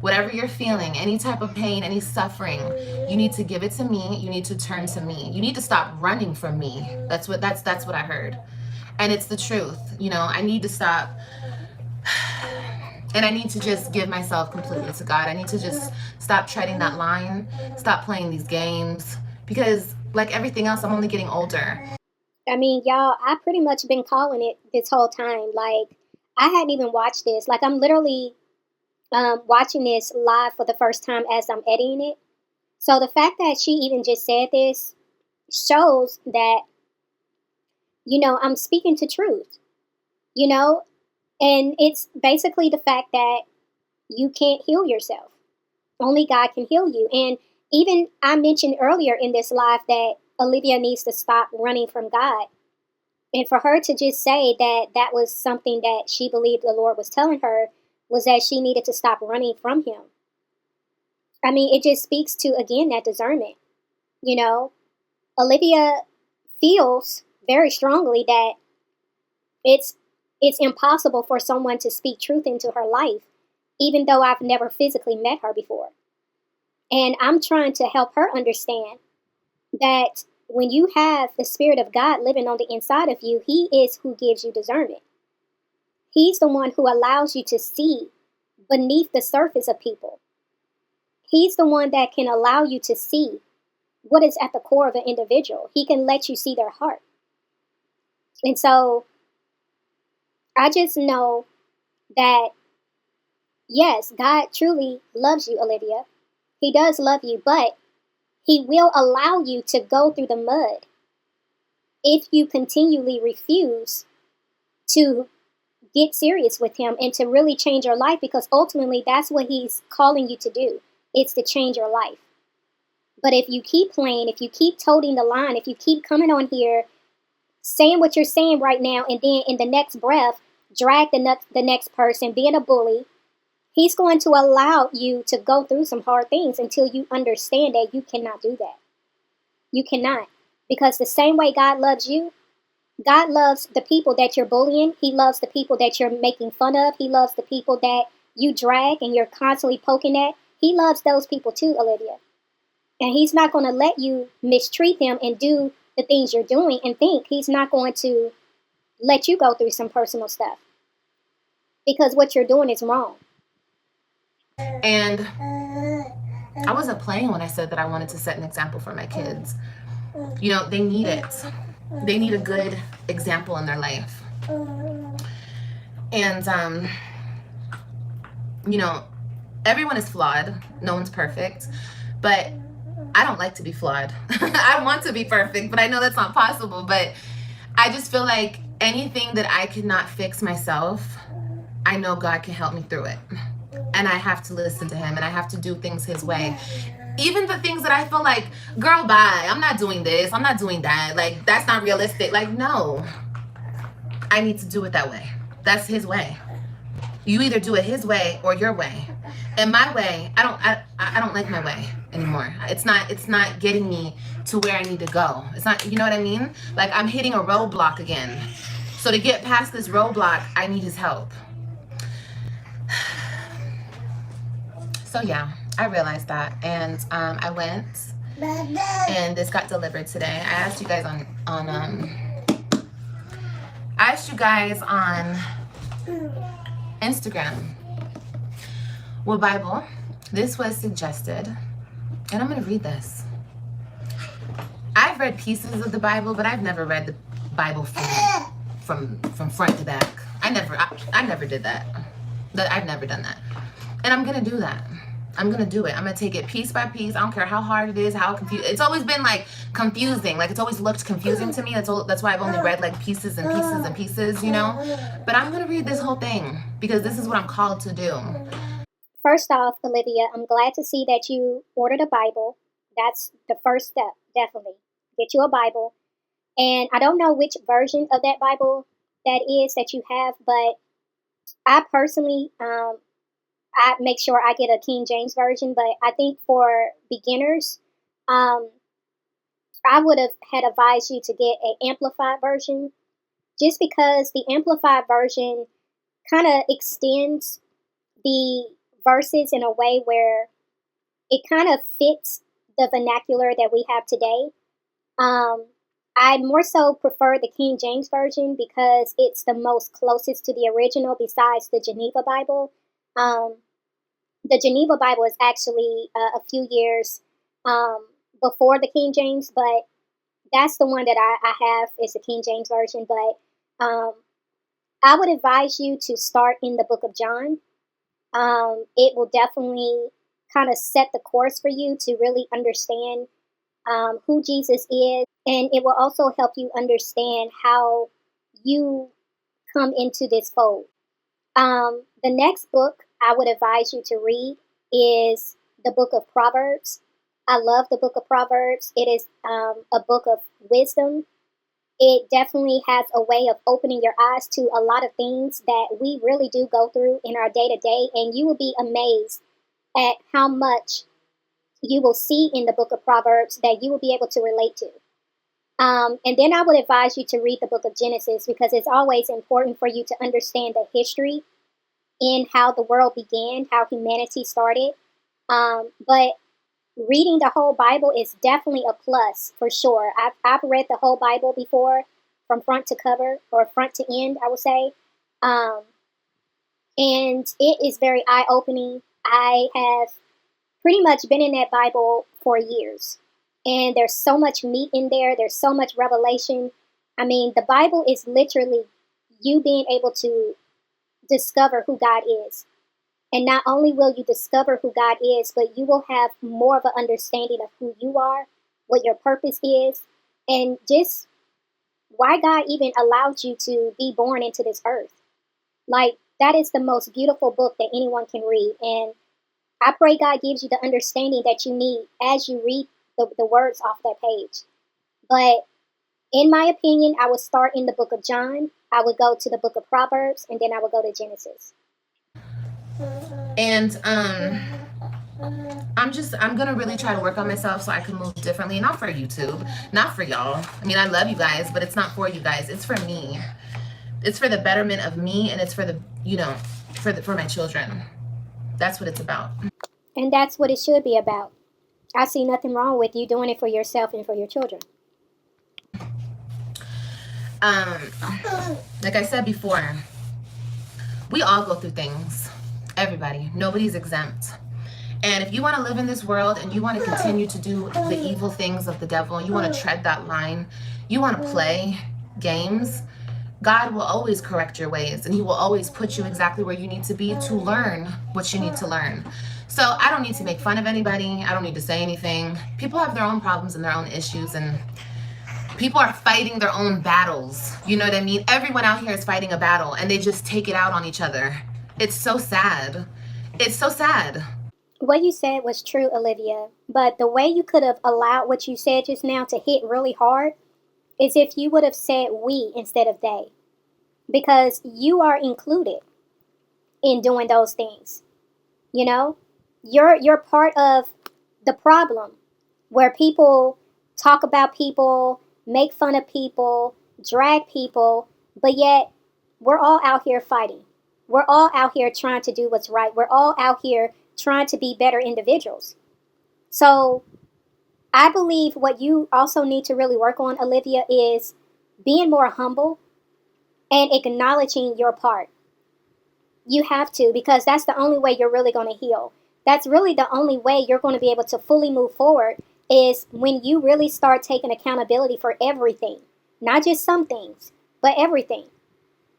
Whatever you're feeling, any type of pain, any suffering, you need to give it to me. You need to turn to me. You need to stop running from me. That's what I heard. And it's the truth. I need to stop. And I need to just give myself completely to God. I need to just stop treading that line, stop playing these games, because like everything else, I'm only getting older. I mean, y'all, I pretty much been calling it this whole time. Like, I hadn't even watched this. Like, I'm literally watching this live for the first time as I'm editing it. So the fact that she even just said this shows that, I'm speaking to truth, and it's basically the fact that you can't heal yourself. Only God can heal you. And even I mentioned earlier in this live that Olivia needs to stop running from God. And for her to just say that that was something that she believed the Lord was telling her was that she needed to stop running from him. I mean, it just speaks to, again, that discernment. Olivia feels very strongly that it's impossible for someone to speak truth into her life, even though I've never physically met her before. And I'm trying to help her understand that when you have the Spirit of God living on the inside of you, He is who gives you discernment. He's the one who allows you to see beneath the surface of people. He's the one that can allow you to see what is at the core of an individual. He can let you see their heart. And so I just know that, yes, God truly loves you, Olivia. He does love you, but He will allow you to go through the mud if you continually refuse to get serious with Him and to really change your life, because ultimately that's what He's calling you to do. It's to change your life. But if you keep playing, if you keep toting the line, if you keep coming on here saying what you're saying right now, and then in the next breath drag the next person being a bully, He's going to allow you to go through some hard things until you understand that you cannot do that. You cannot. Because the same way God loves you, God loves the people that you're bullying. He loves the people that you're making fun of. He loves the people that you drag and you're constantly poking at. He loves those people too, Olivia. And He's not going to let you mistreat them and do the things you're doing and think He's not going to let you go through some personal stuff. Because what you're doing is wrong. And I wasn't playing when I said that I wanted to set an example for my kids. You know, they need it. They need a good example in their life. And, you know, everyone is flawed. No one's perfect. But I don't like to be flawed. I want to be perfect, but I know that's not possible. But I just feel like anything that I cannot fix myself, I know God can help me through it. And I have to listen to Him, and I have to do things His way. Even the things that I feel like, girl, bye, I'm not doing this, I'm not doing that, like, that's not realistic. Like, no, I need to do it that way. That's His way. You either do it His way or your way. And my way, I don't like my way anymore. It's not getting me to where I need to go. It's not, you know what I mean? Like, I'm hitting a roadblock again. So to get past this roadblock, I need His help. So yeah, I realized that, and I went, and this got delivered today. I asked you guys on Instagram what Bible this was suggested, and I'm gonna read this. I've read pieces of the Bible, but I've never read the Bible from front to back. I never did that. I've never done that, and I'm gonna do that. I'm going to do it. I'm going to take it piece by piece. I don't care how hard it is, how confused. It's always been like confusing. Like, it's always looked confusing to me. That's why I've only read like pieces and pieces and pieces, you know. But I'm going to read this whole thing because this is what I'm called to do. First off, Olivia, I'm glad to see that you ordered a Bible. That's the first step, definitely. Get you a Bible. And I don't know which version of that Bible that is that you have, but I personally, I make sure I get a King James version, but I think for beginners, I would have had advised you to get an amplified version, just because the amplified version kind of extends the verses in a way where it kind of fits the vernacular that we have today. I more so prefer the King James version because it's the most closest to the original besides the Geneva Bible. The Geneva Bible is actually a few years before the King James, but that's the one that I have is the King James version. But I would advise you to start in the book of John. It will definitely kind of set the course for you to really understand who Jesus is, and it will also help you understand how you come into this fold. The next book I would advise you to read is the book of Proverbs. I love the book of Proverbs. It is a book of wisdom. It definitely has a way of opening your eyes to a lot of things that we really do go through in our day-to-day, and you will be amazed at how much you will see in the book of Proverbs that you will be able to relate to. And then I would advise you to read the book of Genesis, because it's always important for you to understand the history in how the world began, how humanity started. But reading the whole Bible is definitely a plus for sure. I've read the whole Bible before, from front to cover, or front to end, I would say. And it is very eye opening. I have pretty much been in that Bible for years. And there's so much meat in there, there's so much revelation. I mean, the Bible is literally you being able to discover who God is. And not only will you discover who God is, but you will have more of an understanding of who you are, what your purpose is, and just why God even allowed you to be born into this earth. Like, that is the most beautiful book that anyone can read. And I pray God gives you the understanding that you need as you read the words off that page. But in my opinion, I would start in the book of John, I would go to the book of Proverbs, and then I would go to Genesis. And I'm gonna really try to work on myself so I can move differently, not for YouTube, not for y'all. I mean, I love you guys, but it's not for you guys. It's for me. It's for the betterment of me, and it's for the, for my children. That's what it's about. And that's what it should be about. I see nothing wrong with you doing it for yourself and for your children. Um, like I said before, we all go through things. Everybody. Nobody's exempt. And if you want to live in this world and you want to continue to do the evil things of the devil, you want to tread that line, you want to play games, God will always correct your ways, and he will always put you exactly where you need to be to learn what you need to learn. So I don't need to make fun of anybody. I don't need to say anything. People have their own problems and their own issues, and people are fighting their own battles. You know what I mean? Everyone out here is fighting a battle, and they just take it out on each other. It's so sad. It's so sad. What you said was true, Olivia, but the way you could have allowed what you said just now to hit really hard is if you would have said we instead of they, because you are included in doing those things. You know, you're part of the problem where people talk about people, make fun of people, drag people, but yet we're all out here fighting. We're all out here trying to do what's right. We're all out here trying to be better individuals. So I believe what you also need to really work on, Olivia, is being more humble and acknowledging your part. You have to, because that's the only way you're really going to heal. That's really the only way you're going to be able to fully move forward is when you really start taking accountability for everything, not just some things, but everything.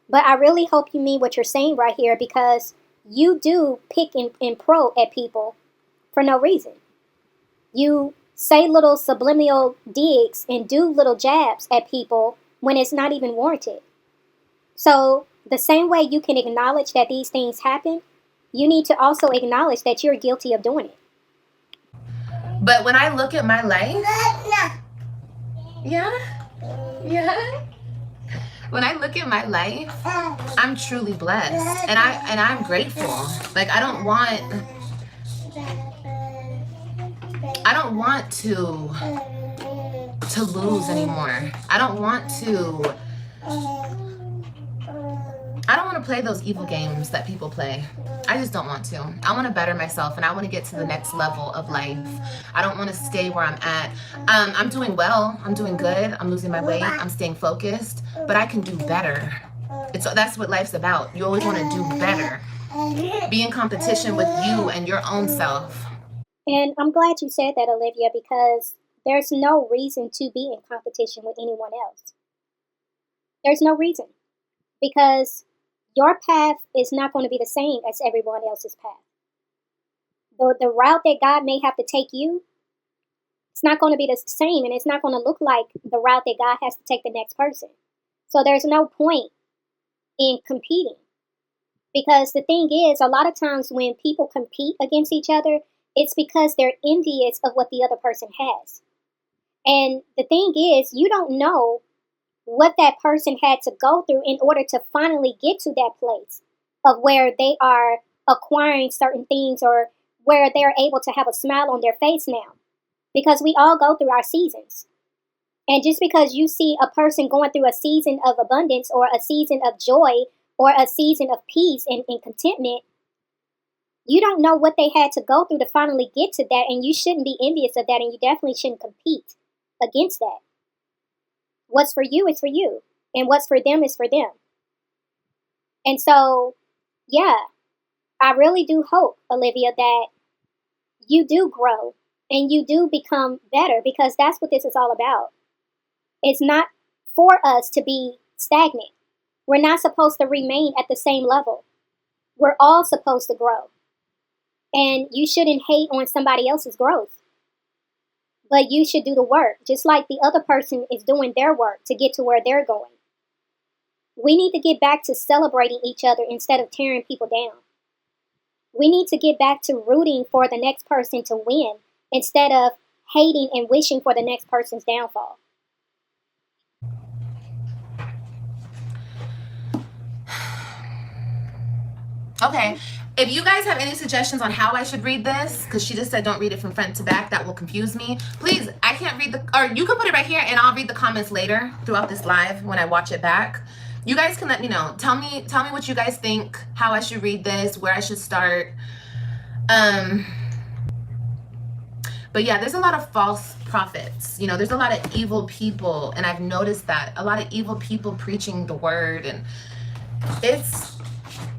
But I really hope you mean what you're saying right here, because you do pick and pro at people for no reason. You say little subliminal digs and do little jabs at people when it's not even warranted. So, the same way you can acknowledge that these things happen, you need to also acknowledge that you're guilty of doing it. But when I look at my life, yeah, yeah. When I look at my life, I'm truly blessed, and I'm grateful. Like I don't want to lose anymore. I don't want to play those evil games that people play. I just don't want to. I want to better myself, and I want to get to the next level of life. I don't want to stay where I'm at. I'm doing well. I'm doing good. I'm losing my weight. I'm staying focused, but I can do better. That's what life's about. You always want to do better. Be in competition with you and your own self. And I'm glad you said that, Olivia, because there's no reason to be in competition with anyone else. There's no reason. Because your path is not going to be the same as everyone else's path. The route that God may have to take you, it's not going to be the same, and it's not going to look like the route that God has to take the next person. So there's no point in competing. Because the thing is, a lot of times when people compete against each other, it's because they're envious of what the other person has. And the thing is, you don't know what that person had to go through in order to finally get to that place of where they are acquiring certain things, or where they're able to have a smile on their face now. Because we all go through our seasons. And just because you see a person going through a season of abundance, or a season of joy, or a season of peace and contentment, you don't know what they had to go through to finally get to that, and you shouldn't be envious of that, and you definitely shouldn't compete against that. What's for you is for you, and what's for them is for them. And so yeah, I really do hope, Olivia, that you do grow and you do become better, because that's what this is all about. It's not for us to be stagnant. We're not supposed to remain at the same level. We're all supposed to grow. And you shouldn't hate on somebody else's growth, but you should do the work, just like the other person is doing their work to get to where they're going. We need to get back to celebrating each other instead of tearing people down. We need to get back to rooting for the next person to win instead of hating and wishing for the next person's downfall. Okay, if you guys have any suggestions on how I should read this, because she just said don't read it from front to back, that will confuse me. Please, I can't read the, or you can put it right here and I'll read the comments later throughout this live when I watch it back. You guys can let me know. Tell me what you guys think, how I should read this, where I should start. But yeah, there's a lot of false prophets. You know, there's a lot of evil people, and I've noticed that a lot of evil people preaching the word, and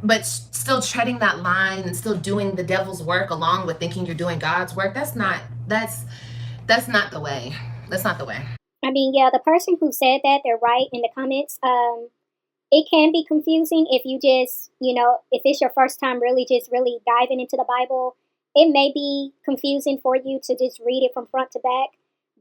but still treading that line and still doing the devil's work along with thinking you're doing God's work. That's not the way. That's not the way. I mean, yeah, the person who said that, they're right in the comments. It can be confusing if you just, if it's your first time really diving into the Bible. It may be confusing for you to just read it from front to back.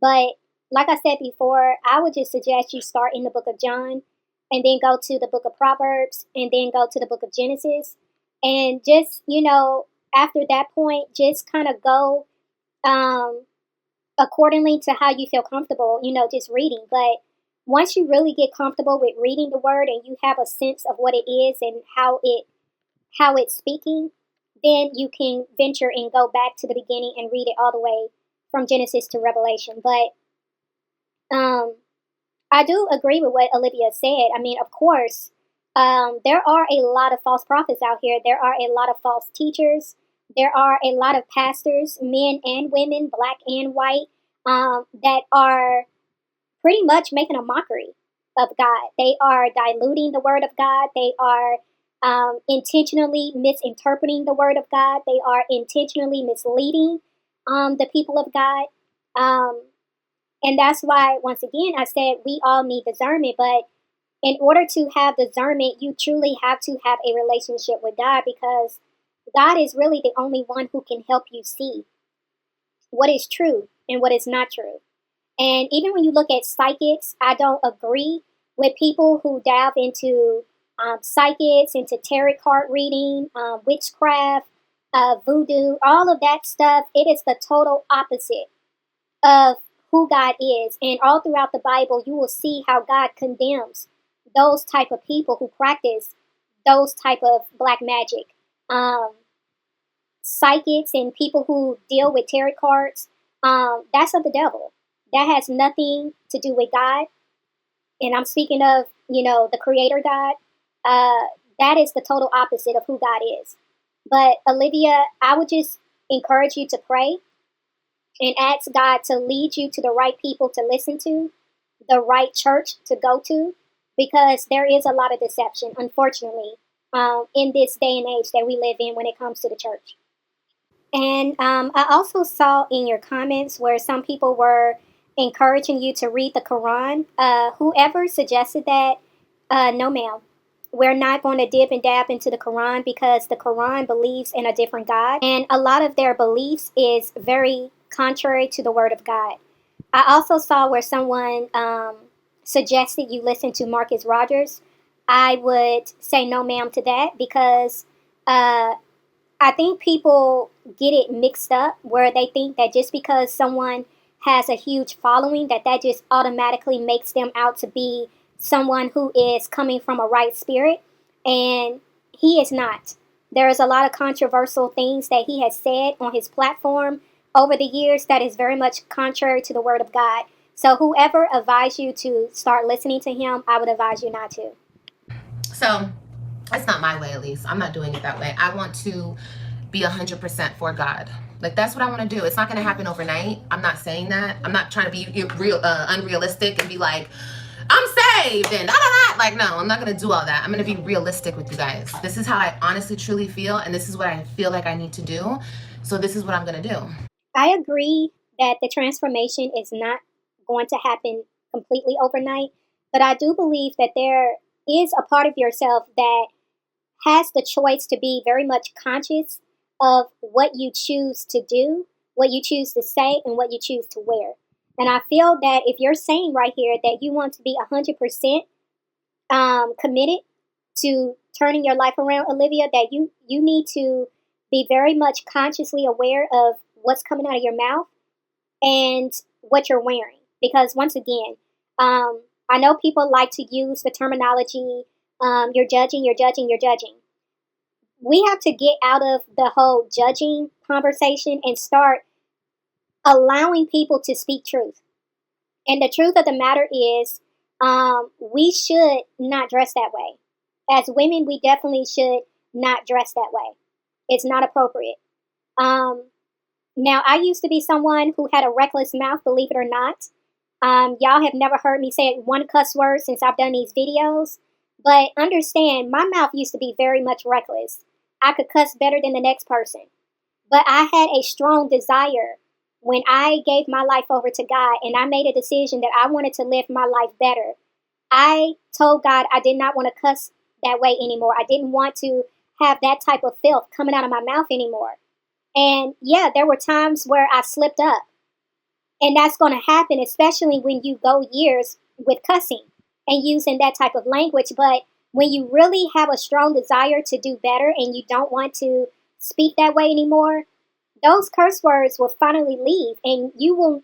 But like I said before, I would just suggest you start in the book of John and then go to the book of Proverbs and then go to the book of Genesis. And just, after that point, just kind of go accordingly to how you feel comfortable, just reading. But once you really get comfortable with reading the word and you have a sense of what it is and how it's speaking, then you can venture and go back to the beginning and read it all the way from Genesis to Revelation. But I do agree with what Olivia said. I mean, of course, there are a lot of false prophets out here. There are a lot of false teachers. There are a lot of pastors, men and women, black and white, that are pretty much making a mockery of God. They are diluting the word of God. They are intentionally misinterpreting the word of God. They are intentionally misleading the people of God. And that's why, once again, I said we all need discernment. But in order to have discernment, you truly have to have a relationship with God, because God is really the only one who can help you see what is true and what is not true. And even when you look at psychics, I don't agree with people who delve into psychics, into tarot card reading, witchcraft, voodoo, all of that stuff. It is the total opposite of who God is. And all throughout the Bible, you will see how God condemns those type of people who practice those type of black magic. Psychics and people who deal with tarot cards, that's of the devil. That has nothing to do with God. And I'm speaking of, the creator God. That is the total opposite of who God is. But Olivia, I would just encourage you to pray and ask God to lead you to the right people to listen to, the right church to go to, because there is a lot of deception, unfortunately, in this day and age that we live in when it comes to the church. And I also saw in your comments where some people were encouraging you to read the Quran. Whoever suggested that, no ma'am. We're not going to dip and dab into the Quran, because the Quran believes in a different God. And a lot of their beliefs is very contrary to the word of God. I also saw where someone suggested you listen to Marcus Rogers. I would say no ma'am to that, because I think people get it mixed up, where they think that just because someone has a huge following, that just automatically makes them out to be someone who is coming from a right spirit, and he is not. There is a lot of controversial things that he has said on his platform over the years that is very much contrary to the word of God. So whoever advised you to start listening to him, I would advise you not to. So it's not my way, at least. I'm not doing it that way. I want to be 100% for God. Like, that's what I want to do. It's not going to happen overnight. I'm not saying that. I'm not trying to be unrealistic and be like, I'm saved and da da da. Like, no, I'm not gonna do all that. I'm gonna be realistic with you guys. This is how I honestly truly feel, and this is what I feel like I need to do. So this is what I'm gonna do. I agree that the transformation is not going to happen completely overnight, but I do believe that there is a part of yourself that has the choice to be very much conscious of what you choose to do, what you choose to say, and what you choose to wear. And I feel that if you're saying right here that you want to be 100% committed to turning your life around, Olivia, that you need to be very much consciously aware of what's coming out of your mouth and what you're wearing. Because once again, I know people like to use the terminology, you're judging, you're judging, you're judging. We have to get out of the whole judging conversation and start allowing people to speak truth. And the truth of the matter is, we should not dress that way. As women, we definitely should not dress that way. It's not appropriate. Um, Now, I used to be someone who had a reckless mouth, believe it or not. Y'all have never heard me say one cuss word since I've done these videos. But understand, my mouth used to be very much reckless. I could cuss better than the next person. But I had a strong desire when I gave my life over to God and I made a decision that I wanted to live my life better. I told God I did not want to cuss that way anymore. I didn't want to have that type of filth coming out of my mouth anymore. And yeah, there were times where I slipped up. And that's going to happen, especially when you go years with cussing and using that type of language. But when you really have a strong desire to do better and you don't want to speak that way anymore, those curse words will finally leave and you will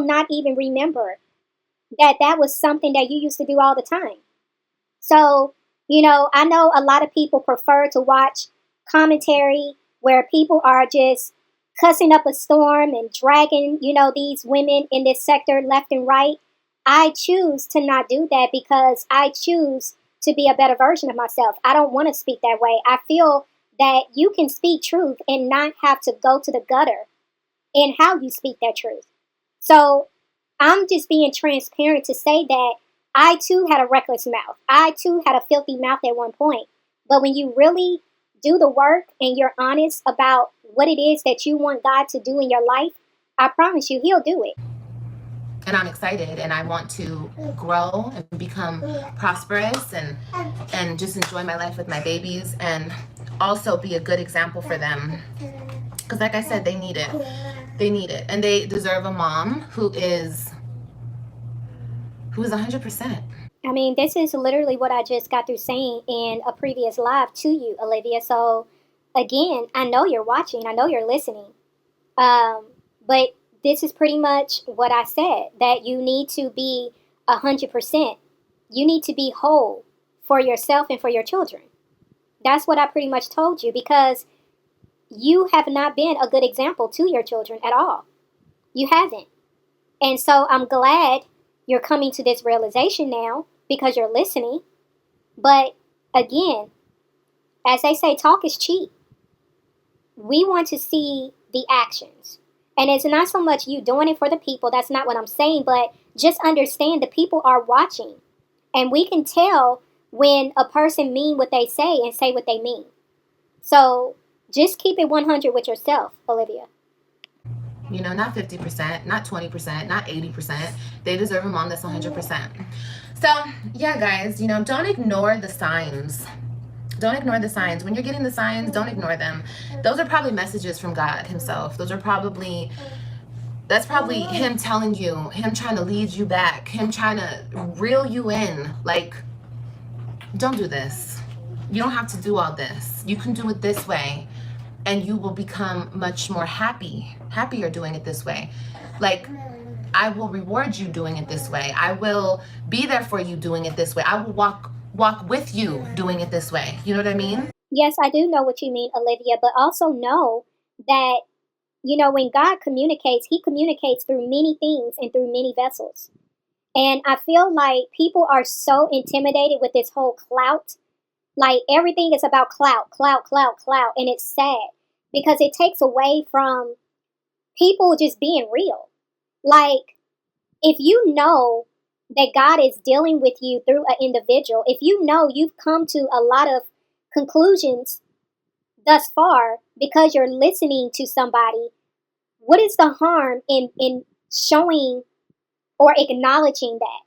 not even remember that that was something that you used to do all the time. So, I know a lot of people prefer to watch commentary where people are just cussing up a storm and dragging, these women in this sector left and right. I choose to not do that because I choose to be a better version of myself. I don't want to speak that way. I feel that you can speak truth and not have to go to the gutter in how you speak that truth. So I'm just being transparent to say that I too had a reckless mouth. I too had a filthy mouth at one point. But when you really do the work and you're honest about what it is that you want God to do in your life, I promise you, He'll do it. And I'm excited and I want to grow and become prosperous and just enjoy my life with my babies and also be a good example for them. Because like I said, they need it. They need it. And they deserve a mom who is 100%. I mean, this is literally what I just got through saying in a previous live to you, Olivia. So, again, I know you're watching, I know you're listening. But this is pretty much what I said, that you need to be 100%. You need to be whole for yourself and for your children. That's what I pretty much told you because you have not been a good example to your children at all. You haven't. And so I'm glad you're coming to this realization now because you're listening. But again, as they say, talk is cheap. We want to see the actions. And it's not so much you doing it for the people. That's not what I'm saying. But just understand the people are watching. And we can tell when a person mean what they say and say what they mean. So just keep it 100 with yourself, Olivia. Not 50%, not 20%, not 80%. They deserve a mom that's 100%. So, yeah, guys, don't ignore the signs. Don't ignore the signs. When you're getting the signs, don't ignore them. Those are probably messages from God Himself. That's probably Him telling you, Him trying to lead you back, Him trying to reel you in. Like, don't do this. You don't have to do all this. You can do it this way. And you will become much more happier doing it this way. Like, I will reward you doing it this way. I will be there for you doing it this way. I will walk with you doing it this way. You know what I mean? Yes, I do know what you mean, Olivia, but also know that, when God communicates, He communicates through many things and through many vessels. And I feel like people are so intimidated with this whole clout. Like everything is about clout, clout, clout, clout. And it's sad because it takes away from people just being real. Like, if you know that God is dealing with you through an individual, if you know you've come to a lot of conclusions thus far because you're listening to somebody, what is the harm in showing or acknowledging that?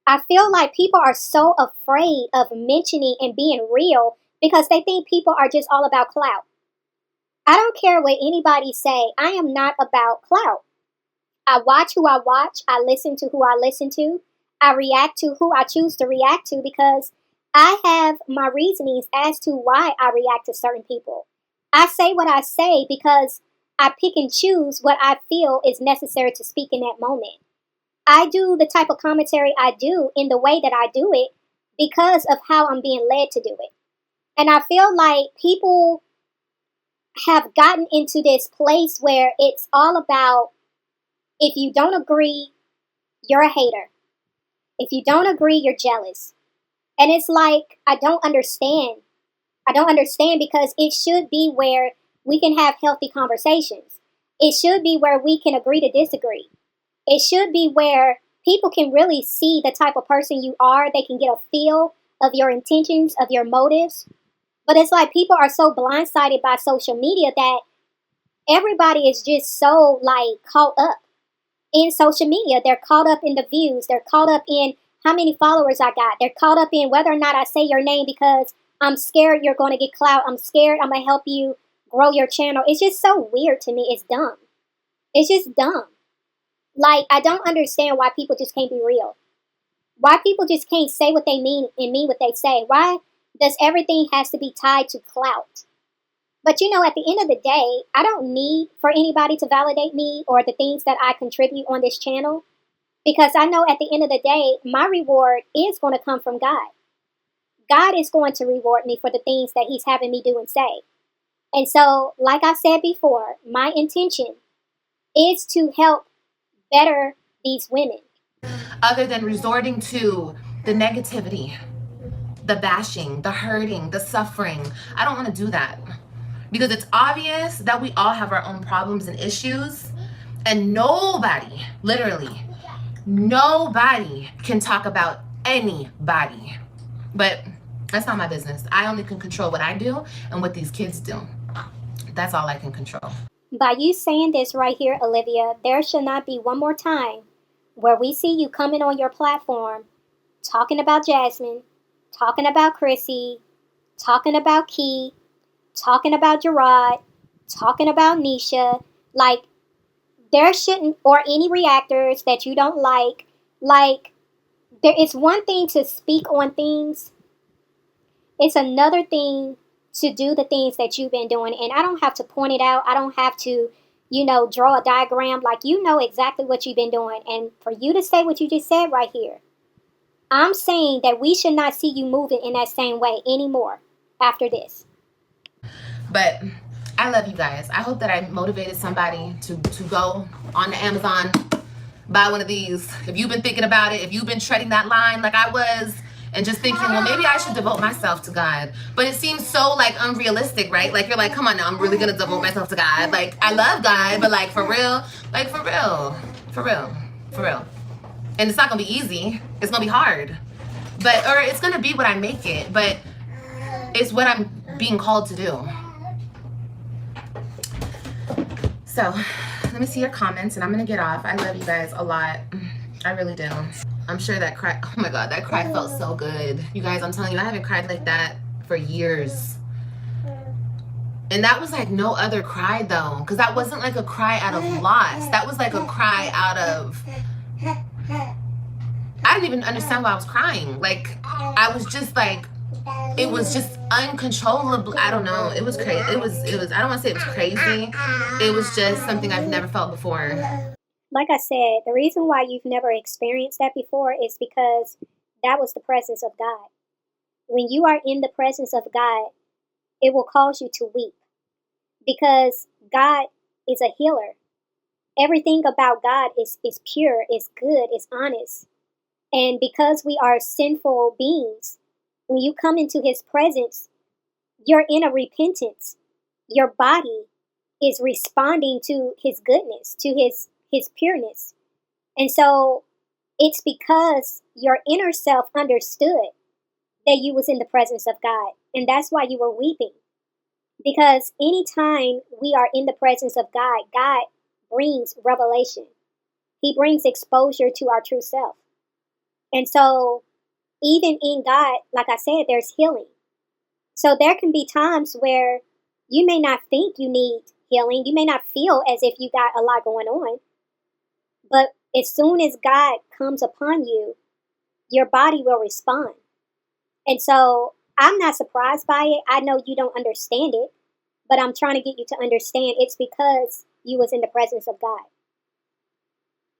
I feel like people are so afraid of mentioning and being real because they think people are just all about clout. I don't care what anybody say. I am not about clout. I watch who I watch. I listen to who I listen to. I react to who I choose to react to because I have my reasonings as to why I react to certain people. I say what I say because I pick and choose what I feel is necessary to speak in that moment. I do the type of commentary I do in the way that I do it because of how I'm being led to do it. And I feel like people have gotten into this place where it's all about, if you don't agree, you're a hater. If you don't agree, you're jealous. And it's like, I don't understand. I don't understand because it should be where we can have healthy conversations. It should be where we can agree to disagree. It should be where people can really see the type of person you are. They can get a feel of your intentions, of your motives. But it's like people are so blindsided by social media that everybody is just so like caught up in social media. They're caught up in the views. They're caught up in how many followers I got. They're caught up in whether or not I say your name because I'm scared you're going to get clout. I'm scared I'm going to help you grow your channel. It's just so weird to me. It's dumb. It's just dumb. Like, I don't understand why people just can't be real. Why people just can't say what they mean and mean what they say. Why does everything has to be tied to clout? But you know, at the end of the day, I don't need for anybody to validate me or the things that I contribute on this channel because I know at the end of the day, my reward is going to come from God. God is going to reward me for the things that He's having me do and say. And so, like I said before, my intention is to help better these women. Other than resorting to the negativity, the bashing, the hurting, the suffering. I don't want to do that because it's obvious that we all have our own problems and issues, and nobody, literally, nobody can talk about anybody. But that's not my business. I only can control what I do and what these kids do. That's all I can control. By you saying this right here, Olivia, there should not be one more time where we see you coming on your platform talking about Jasmine, talking about Chrissy, talking about Key, talking about Gerard, talking about Nisha. Like, there shouldn't, or any reactors that you don't like, there is one thing to speak on things, it's another thing to do the things that you've been doing. And I don't have to point it out, I don't have to, draw a diagram. Like, you know exactly what you've been doing. And for you to say what you just said right here, I'm saying that we should not see you moving in that same way anymore after this. But I love you guys. I hope that I motivated somebody to go on to Amazon, buy one of these. If you've been thinking about it, if you've been treading that line like I was, and just thinking, well, maybe I should devote myself to God. But it seems so like unrealistic, right? Like, you're like, come on now, I'm really gonna devote myself to God. Like, I love God, but like for real, for real. And it's not gonna be easy. It's gonna be hard. Or it's gonna be what I make it, but it's what I'm being called to do. So let me see your comments and I'm gonna get off. I love you guys a lot. I really do. I'm sure that cry, oh my God, that cry felt so good. You guys, I'm telling you, I haven't cried like that for years. And that was like no other cry though, because that wasn't like a cry out of loss. That was like a cry out of, I didn't even understand why I was crying. Like, I was just like, it was just uncontrollable. I don't know. It was crazy. It was, I don't want to say it was crazy. It was just something I've never felt before. Like I said, the reason why you've never experienced that before is because that was the presence of God. When you are in the presence of God, it will cause you to weep because God is a healer. Everything about God is pure, is good, is honest. And because we are sinful beings, when you come into His presence, you're in a repentance. Your body is responding to His goodness, to His pureness. And so It's because your inner self understood that you was in the presence of God. And that's why you were weeping. Because anytime we are in the presence of God, God brings revelation. He brings exposure to our true self. And so even in God, like I said, there's healing. So there can be times where you may not think you need healing. You may not feel as if you got a lot going on. But as soon as God comes upon you, your body will respond. And so I'm not surprised by it. I know you don't understand it, but I'm trying to get you to understand it's because you was in the presence of God.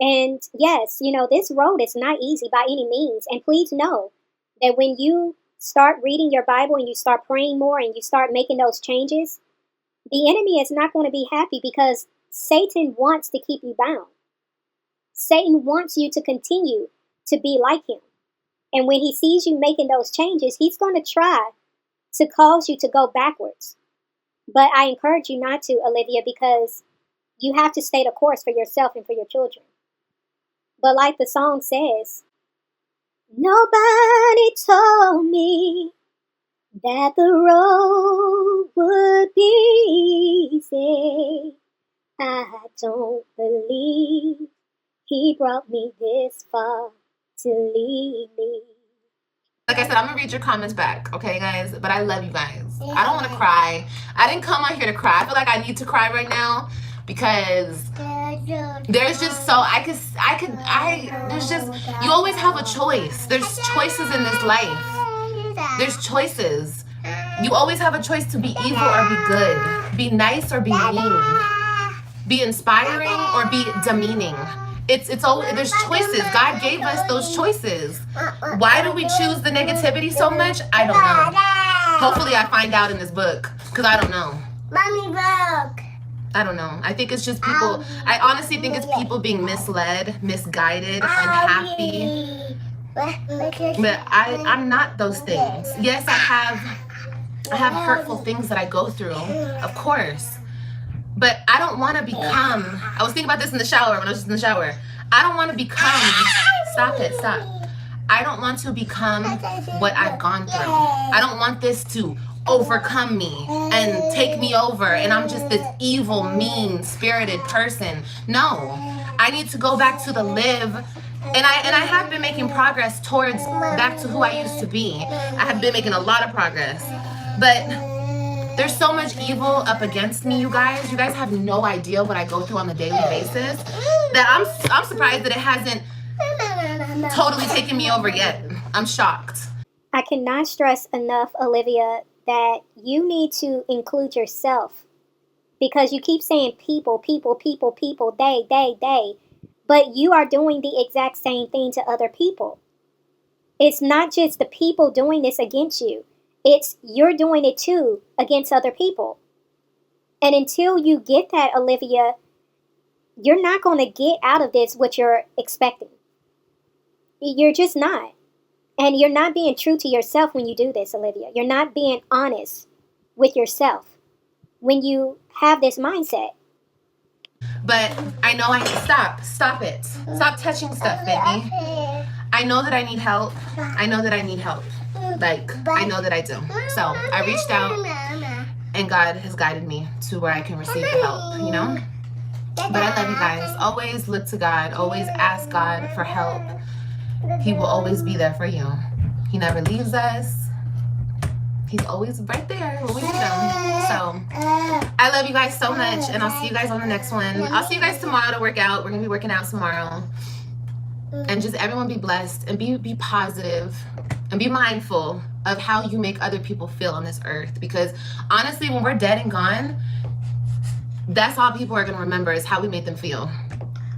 And yes, this road is not easy by any means. And please know that when you start reading your Bible and you start praying more and you start making those changes, the enemy is not going to be happy because Satan wants to keep you bound. Satan wants you to continue to be like him. And when he sees you making those changes, he's going to try to cause you to go backwards. But I encourage you not to, Olivia, because you have to stay the course for yourself and for your children. But like the song says, nobody told me that the road would be easy. I don't believe he brought me this far to leave me. Like I said, I'm gonna read your comments back, okay, guys? But I love you guys. I don't want to cry. I didn't come on here to cry. I feel like I need to cry right now because there's just there's just, you always have a choice. There's choices in this life. There's choices. You always have a choice to be evil or be good, be nice or be mean, be inspiring or be demeaning. It's all, there's choices. God gave us those choices. Why do we choose the negativity so much? I don't know. Hopefully I find out in this book, because I don't know. Mommy book. I don't know. I think it's just people, I honestly think it's people being misled, misguided, unhappy. But I'm not those things. Yes, I have hurtful things that I go through, of course. But I don't want to become, I was thinking about this in the shower, when I was just in the shower. I don't want to become, stop. I don't want to become what I've gone through. I don't want this to overcome me and take me over and I'm just this evil, mean, spirited person. No, I need to go back to the live. And I have been making progress towards back to who I used to be. I have been making a lot of progress. But there's so much evil up against me, you guys. You guys have no idea what I go through on a daily basis. That I'm surprised that it hasn't totally taken me over yet. I'm shocked. I cannot stress enough, Olivia, that you need to include yourself. Because you keep saying people, they. But you are doing the exact same thing to other people. It's not just the people doing this against you. It's you're doing it too against other people. And until you get that, Olivia, you're not going to get out of this what you're expecting. You're just not. And you're not being true to yourself when you do this, Olivia. You're not being honest with yourself when you have this mindset. But I know I need to stop it. Stop touching stuff, baby. I know that I need help. I know that I need help. Like, I know that I do. So I reached out and God has guided me to where I can receive the help, you know? But I love you guys. Always look to God. Always ask God for help. He will always be there for you. He never leaves us. He's always right there when we need him. So I love you guys so much, and I'll see you guys on the next one. I'll see you guys tomorrow to work out. We're going to be working out tomorrow. And just everyone be blessed and be positive and be mindful of how you make other people feel on this earth. Because honestly, when we're dead and gone, that's all people are going to remember is how we made them feel.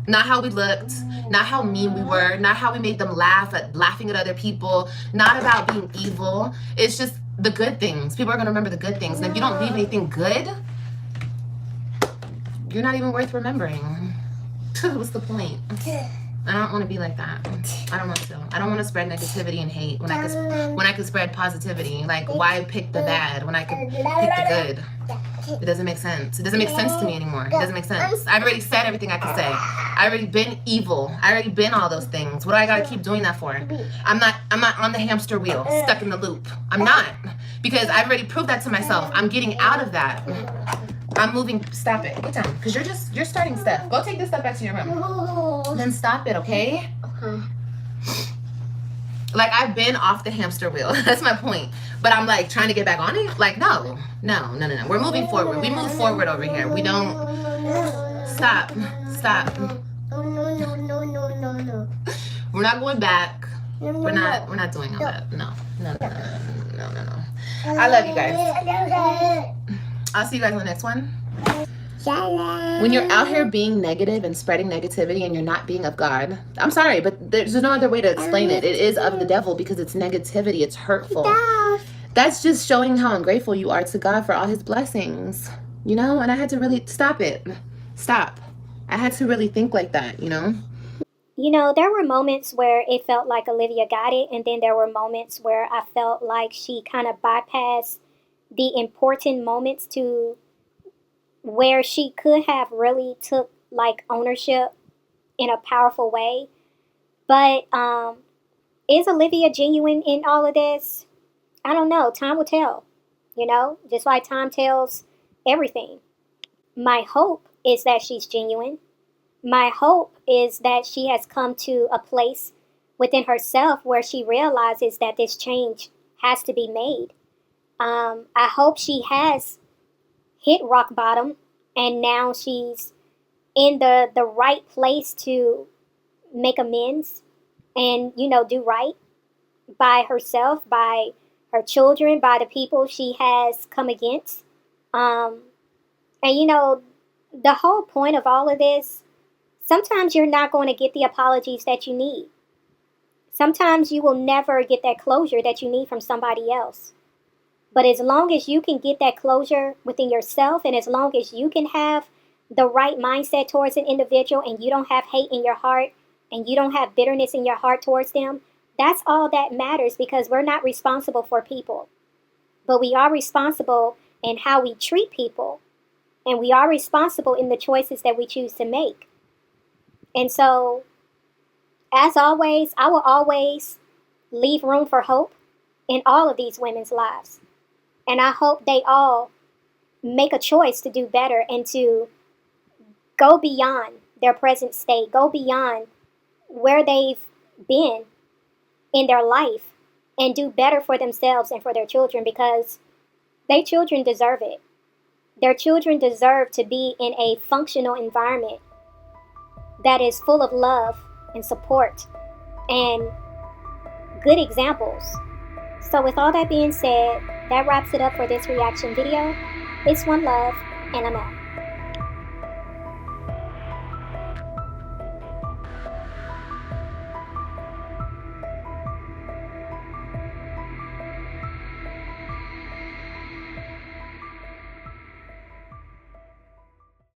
Not how we looked, not how mean we were, not how we made them laughing at other people, not about being evil. It's just the good things. People are going to remember the good things. And if you don't leave anything good, you're not even worth remembering. What's the point? I don't want to be like that. I don't want to. I don't want to spread negativity and hate when I could spread positivity. Like, why pick the bad when I could pick the good? It doesn't make sense. It doesn't make sense to me anymore. It doesn't make sense. I've already said everything I could say. I've already been evil. I already been all those things. What do I gotta keep doing that for? I'm not on the hamster wheel, stuck in the loop. I'm not. Because I've already proved that to myself. I'm getting out of that. I'm moving. Stop it. Get down. Because you're starting stuff. Go take this stuff back to your room. Then stop it, okay? Like, I've been off the hamster wheel. That's my point. But I'm like trying to get back on it. Like, no. We're moving forward. We move forward over here. We don't. Stop. We're not going back. We're not doing all that. No. I love you guys. I'll see you guys in the next one. When you're out here being negative and spreading negativity and you're not being of God, I'm sorry, but there's no other way to explain it. It is of the devil because it's negativity. It's hurtful. That's just showing how ungrateful you are to God for all his blessings, you know? And I had to really stop it. Stop. I had to really think like that, you know? You know, there were moments where it felt like Olivia got it, and then there were moments where I felt like she kind of bypassed the important moments to where she could have really took like ownership in a powerful way. But is Olivia genuine in all of this? I don't know. Time will tell, you know, just like time tells everything. My hope is that she's genuine. My hope is that she has come to a place within herself where she realizes that this change has to be made. I hope she has hit rock bottom and now she's in the right place to make amends and, you know, do right by herself, by her children, by the people she has come against. And, you know, the whole point of all of this, sometimes you're not going to get the apologies that you need. Sometimes you will never get that closure that you need from somebody else. But as long as you can get that closure within yourself, and as long as you can have the right mindset towards an individual and you don't have hate in your heart and you don't have bitterness in your heart towards them, that's all that matters, because we're not responsible for people. But we are responsible in how we treat people, and we are responsible in the choices that we choose to make. And so, as always, I will always leave room for hope in all of these women's lives. And I hope they all make a choice to do better and to go beyond their present state, go beyond where they've been in their life, and do better for themselves and for their children, because their children deserve it. Their children deserve to be in a functional environment that is full of love and support and good examples. So with all that being said, that wraps it up for this reaction video. It's OneLove, and I'm out.